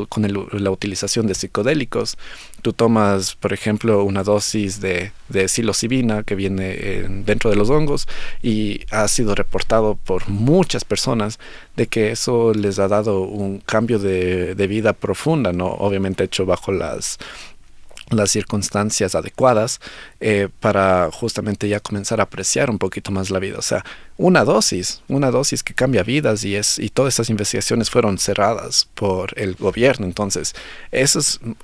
Con la utilización de psicodélicos, tú tomas, por ejemplo, una dosis de psilocibina que viene dentro de los hongos, y ha sido reportado por muchas personas de que eso les ha dado un cambio de vida profunda, ¿no? Obviamente hecho bajo las circunstancias adecuadas, para justamente ya comenzar a apreciar un poquito más la vida. O sea, una dosis que cambia vidas y todas esas investigaciones fueron cerradas por el gobierno. Entonces,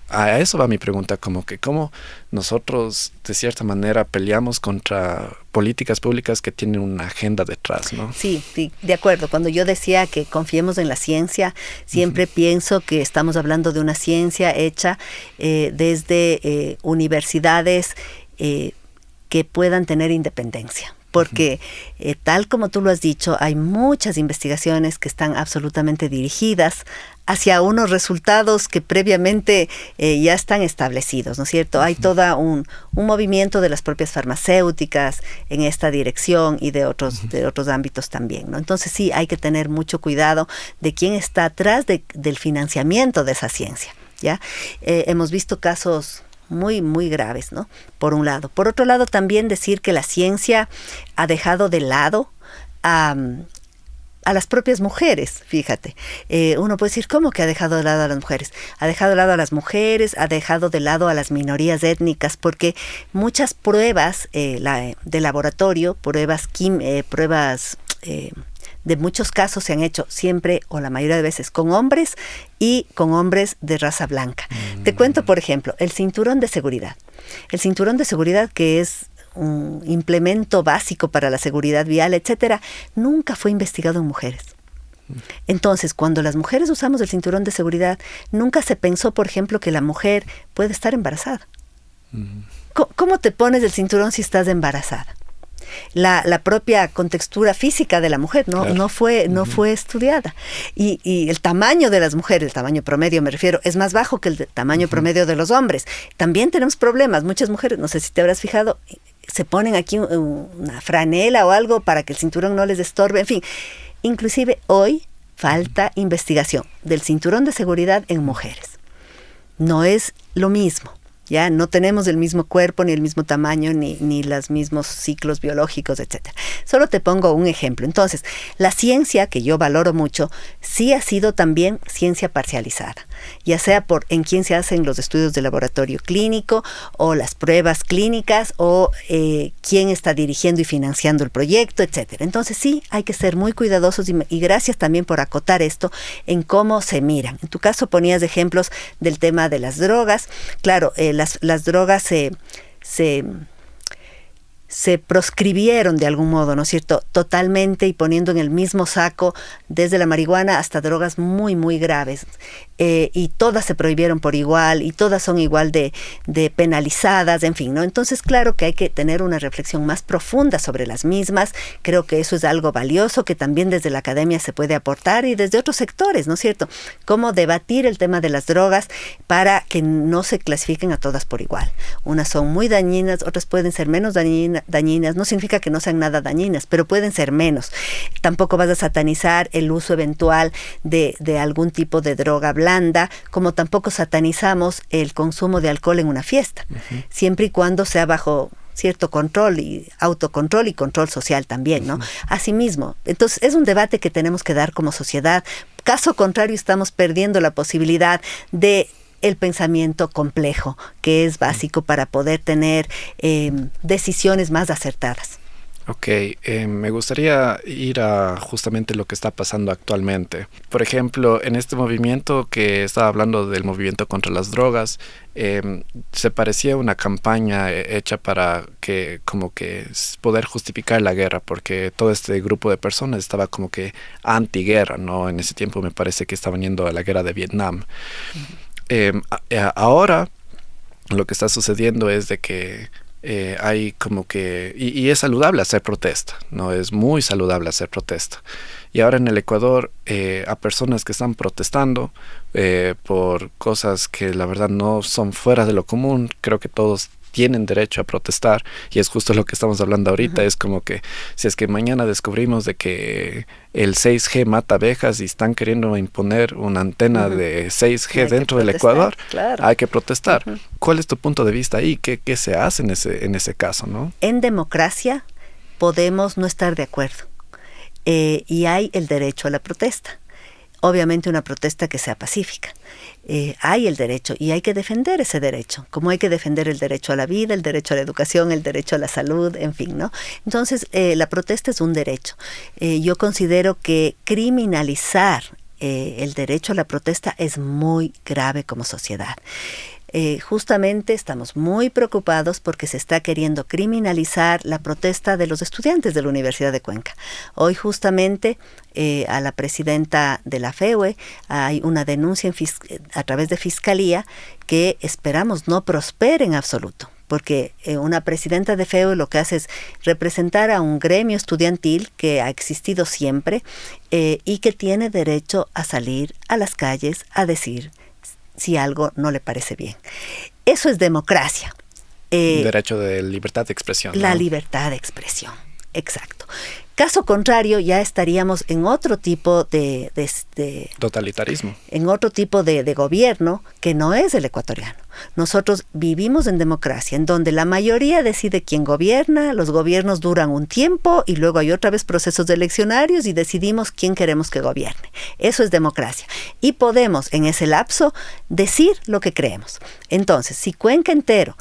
a eso va mi pregunta, como que cómo nosotros de cierta manera peleamos contra políticas públicas que tienen una agenda detrás, ¿no? Sí, sí, de acuerdo. Cuando yo decía que confiemos en la ciencia, siempre pienso que estamos hablando de una ciencia hecha desde universidades que puedan tener independencia. Porque tal como tú lo has dicho, hay muchas investigaciones que están absolutamente dirigidas hacia unos resultados que previamente ya están establecidos, ¿no es cierto? Hay todo un movimiento de las propias farmacéuticas en esta dirección y de otros ámbitos también, ¿no? Entonces sí, hay que tener mucho cuidado de quién está atrás del financiamiento de esa ciencia, ¿ya? Hemos visto casos muy, muy graves, ¿no? Por un lado. Por otro lado, también decir que la ciencia ha dejado de lado a las propias mujeres, fíjate. Uno puede decir, ¿cómo que ha dejado de lado a las mujeres? Ha dejado de lado a las mujeres, ha dejado de lado a las minorías étnicas, porque muchas pruebas de laboratorio, pruebas de muchos casos se han hecho siempre o la mayoría de veces con hombres y con hombres de raza blanca. Te cuento, por ejemplo, el cinturón de seguridad. El cinturón de seguridad, que es un implemento básico para la seguridad vial, etcétera, nunca fue investigado en mujeres. Entonces, cuando las mujeres usamos el cinturón de seguridad, nunca se pensó, por ejemplo, que la mujer puede estar embarazada. ¿Cómo te pones el cinturón si estás embarazada? La propia contextura física de la mujer no fue estudiada. Y el tamaño de las mujeres, el tamaño promedio me refiero, es más bajo que el tamaño promedio de los hombres. También tenemos problemas. Muchas mujeres, no sé si te habrás fijado, se ponen aquí una franela o algo para que el cinturón no les estorbe. En fin, inclusive hoy falta investigación del cinturón de seguridad en mujeres. No es lo mismo. Ya no tenemos el mismo cuerpo, ni el mismo tamaño, ni los mismos ciclos biológicos, etcétera. Solo te pongo un ejemplo. Entonces, la ciencia, que yo valoro mucho, sí ha sido también ciencia parcializada, ya sea en quién se hacen los estudios de laboratorio clínico, o las pruebas clínicas, o quién está dirigiendo y financiando el proyecto, etcétera. Entonces, sí, hay que ser muy cuidadosos y gracias también por acotar esto en cómo se miran. En tu caso ponías ejemplos del tema de las drogas. Claro, las drogas se proscribieron de algún modo, ¿no es cierto? Totalmente, y poniendo en el mismo saco desde la marihuana hasta drogas muy, muy graves. Y todas se prohibieron por igual, y todas son igual de penalizadas, en fin, ¿no? Entonces, claro que hay que tener una reflexión más profunda sobre las mismas. Creo que eso es algo valioso que también desde la academia se puede aportar, y desde otros sectores, ¿no es cierto? Cómo debatir el tema de las drogas para que no se clasifiquen a todas por igual. Unas son muy dañinas, otras pueden ser menos dañinas. No significa que no sean nada dañinas, pero pueden ser menos. Tampoco vas a satanizar el uso eventual de algún tipo de droga blanda, como tampoco satanizamos el consumo de alcohol en una fiesta, siempre y cuando sea bajo cierto control y autocontrol y control social también, ¿no? Asimismo, entonces es un debate que tenemos que dar como sociedad. Caso contrario, estamos perdiendo la posibilidad de el pensamiento complejo, que es básico para poder tener decisiones más acertadas. Ok, me gustaría ir a justamente lo que está pasando actualmente. Por ejemplo, en este movimiento que estaba hablando del movimiento contra las drogas, se parecía una campaña hecha para que como que poder justificar la guerra, porque todo este grupo de personas estaba como que antiguerra, ¿no? En ese tiempo me parece que estaban yendo a la guerra de Vietnam. Ahora lo que está sucediendo es de que hay como que, y es saludable hacer protesta, ¿no? Es muy saludable hacer protesta. Y ahora en el Ecuador, a personas que están protestando por cosas que la verdad no son fuera de lo común, creo que todos tienen derecho a protestar, y es justo lo que estamos hablando ahorita. Es como que si es que mañana descubrimos de que el 6G mata abejas y están queriendo imponer una antena de 6G dentro del Ecuador, claro, hay que protestar. ¿Cuál es tu punto de vista ahí? ¿Qué se hace en ese caso, no? En democracia podemos no estar de acuerdo, y hay el derecho a la protesta. Obviamente una protesta que sea pacífica. hay el derecho y hay que defender ese derecho, como hay que defender el derecho a la vida, el derecho a la educación, el derecho a la salud, en fin, ¿no? Entonces, la protesta es un derecho. Yo considero que criminalizar el derecho a la protesta es muy grave como sociedad. Justamente estamos muy preocupados porque se está queriendo criminalizar la protesta de los estudiantes de la Universidad de Cuenca. Hoy justamente a la presidenta de la FEUE hay una denuncia a través de Fiscalía que esperamos no prospere en absoluto, porque una presidenta de FEUE lo que hace es representar a un gremio estudiantil que ha existido siempre y que tiene derecho a salir a las calles a decir si algo no le parece bien. Eso es democracia. Derecho de libertad de expresión. La ¿no? libertad de expresión, exacto. Caso contrario, ya estaríamos en otro tipo de totalitarismo. En otro tipo de gobierno que no es el ecuatoriano. Nosotros vivimos en democracia, en donde la mayoría decide quién gobierna, los gobiernos duran un tiempo y luego hay otra vez procesos eleccionarios y decidimos quién queremos que gobierne. Eso es democracia. Y podemos en ese lapso decir lo que creemos. Entonces, si Cuenca entero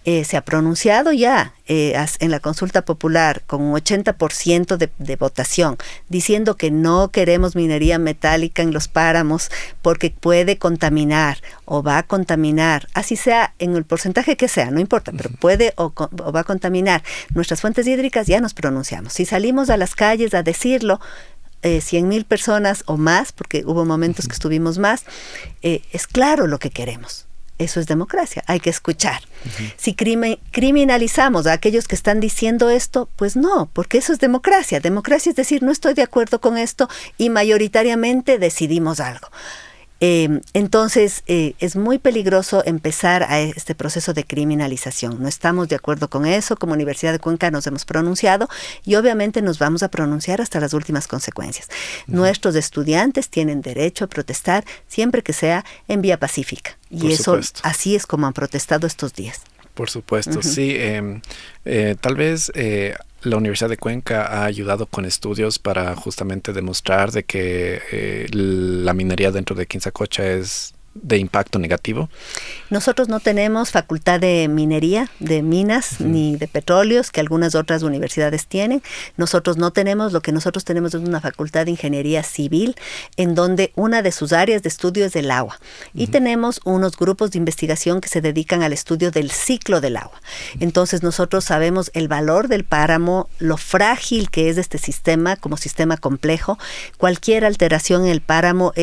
se ha pronunciado ya en la consulta popular con un 80% de votación, diciendo que no queremos minería metálica en los páramos porque puede contaminar o va a contaminar, así sea en el porcentaje que sea, no importa, pero puede o va a contaminar nuestras fuentes hídricas, ya nos pronunciamos. Si salimos a las calles a decirlo, 100,000 personas o más, porque hubo momentos que estuvimos más, es claro lo que queremos. Eso es democracia, hay que escuchar. Si criminalizamos a aquellos que están diciendo esto, pues no, porque eso es democracia. Democracia es decir, no estoy de acuerdo con esto y mayoritariamente decidimos algo. Entonces, es muy peligroso empezar a este proceso de criminalización. No estamos de acuerdo con eso. Como Universidad de Cuenca nos hemos pronunciado y obviamente nos vamos a pronunciar hasta las últimas consecuencias. Nuestros estudiantes tienen derecho a protestar siempre que sea en vía pacífica. Y eso, así es como han protestado estos días. Por supuesto, sí. Tal vez la Universidad de Cuenca ha ayudado con estudios para justamente demostrar de que la minería dentro de Quinzacocha es de impacto negativo. Nosotros no tenemos facultad de minería, de minas, ni de petróleos, que algunas otras universidades tienen. Nosotros no tenemos, lo que nosotros tenemos es una facultad de ingeniería civil, en donde una de sus áreas de estudio es el agua. Y tenemos unos grupos de investigación que se dedican al estudio del ciclo del agua. Entonces nosotros sabemos el valor del páramo, lo frágil que es este sistema como sistema complejo. Cualquier alteración en el páramo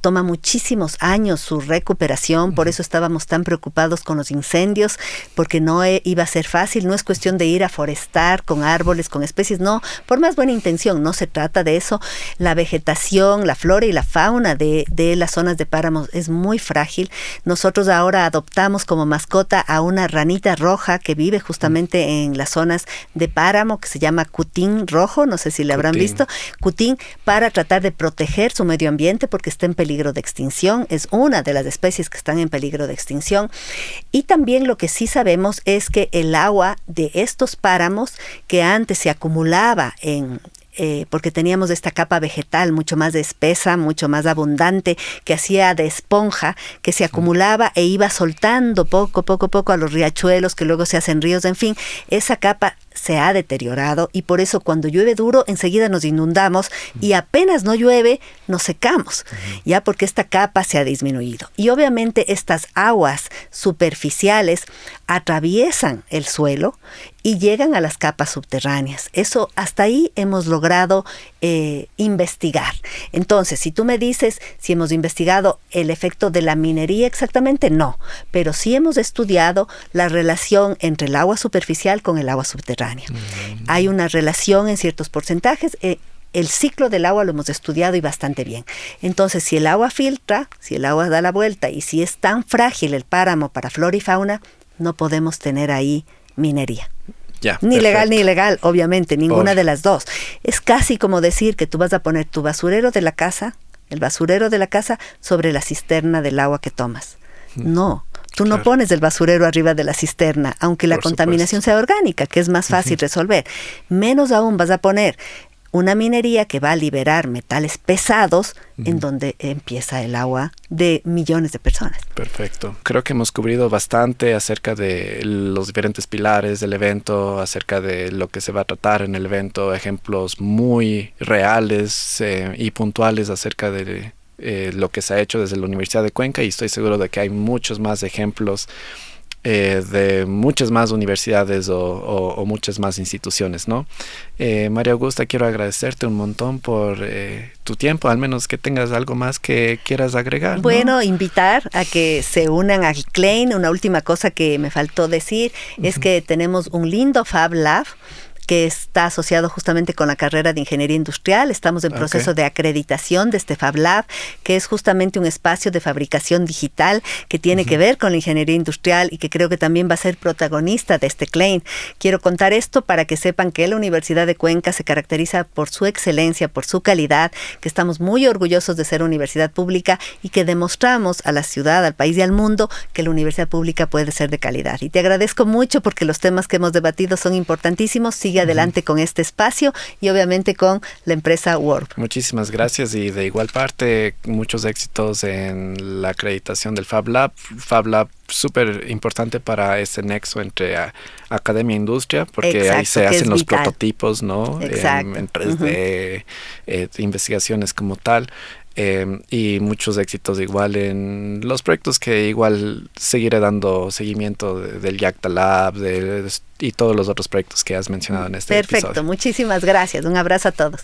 toma muchísimos años su recuperación, por eso estábamos tan preocupados con los incendios, porque no iba a ser fácil, no es cuestión de ir a forestar con árboles, con especies, no, por más buena intención, no se trata de eso. La vegetación, la flora y la fauna de las zonas de páramos es muy frágil. Nosotros ahora adoptamos como mascota a una ranita roja que vive justamente en las zonas de páramo, que se llama cutín rojo, no sé si le habrán visto, cutín, para tratar de proteger su medio ambiente porque está en peligro de extinción. Es una de las especies que están en peligro de extinción. Y también lo que sí sabemos es que el agua de estos páramos, que antes se acumulaba porque teníamos esta capa vegetal mucho más espesa, mucho más abundante, que hacía de esponja, que se acumulaba e iba soltando poco a los riachuelos, que luego se hacen ríos, en fin, esa capa se ha deteriorado y por eso cuando llueve duro enseguida nos inundamos y apenas no llueve nos secamos, ya porque esta capa se ha disminuido. Y obviamente estas aguas superficiales atraviesan el suelo y llegan a las capas subterráneas. Eso hasta ahí hemos logrado investigar. Entonces, si tú me dices si hemos investigado el efecto de la minería exactamente, no, pero sí hemos estudiado la relación entre el agua superficial con el agua subterránea. Hay una relación en ciertos porcentajes. El ciclo del agua lo hemos estudiado y bastante bien. Entonces, si el agua filtra, si el agua da la vuelta y si es tan frágil el páramo para flora y fauna, no podemos tener ahí minería. Ni legal ni ilegal, obviamente, ninguna de las dos. Es casi como decir que tú vas a poner tu basurero de la casa, el basurero de la casa, sobre la cisterna del agua que tomas. No. Tú no pones el basurero arriba de la cisterna, aunque la contaminación sea orgánica, que es más fácil resolver. Menos aún vas a poner una minería que va a liberar metales pesados en donde empieza el agua de millones de personas. Perfecto. Creo que hemos cubrido bastante acerca de los diferentes pilares del evento, acerca de lo que se va a tratar en el evento, ejemplos muy reales y puntuales acerca de lo que se ha hecho desde la Universidad de Cuenca, y estoy seguro de que hay muchos más ejemplos de muchas más universidades o muchas más instituciones, ¿no? María Augusta, quiero agradecerte un montón por tu tiempo, al menos que tengas algo más que quieras agregar, ¿no? Bueno, invitar a que se unan al Klein. Una última cosa que me faltó decir es que tenemos un lindo Fab Lab que está asociado justamente con la carrera de Ingeniería Industrial. Estamos en proceso de acreditación de este Fab Lab, que es justamente un espacio de fabricación digital que tiene que ver con la ingeniería industrial y que creo que también va a ser protagonista de este Klein. Quiero contar esto para que sepan que la Universidad de Cuenca se caracteriza por su excelencia, por su calidad, que estamos muy orgullosos de ser universidad pública y que demostramos a la ciudad, al país y al mundo que la universidad pública puede ser de calidad. Y te agradezco mucho porque los temas que hemos debatido son importantísimos. Sigue adelante con este espacio y obviamente con la empresa Warp. Muchísimas gracias, y de igual parte muchos éxitos en la acreditación del Fab Lab. Fab Lab súper importante para ese nexo entre academia e industria, porque ahí se hacen los prototipos, ¿no? En 3D, investigaciones como tal. Y muchos éxitos igual en los proyectos que igual seguiré dando seguimiento del Yacta Lab y todos los otros proyectos que has mencionado en este episodio. Perfecto, muchísimas gracias. Un abrazo a todos.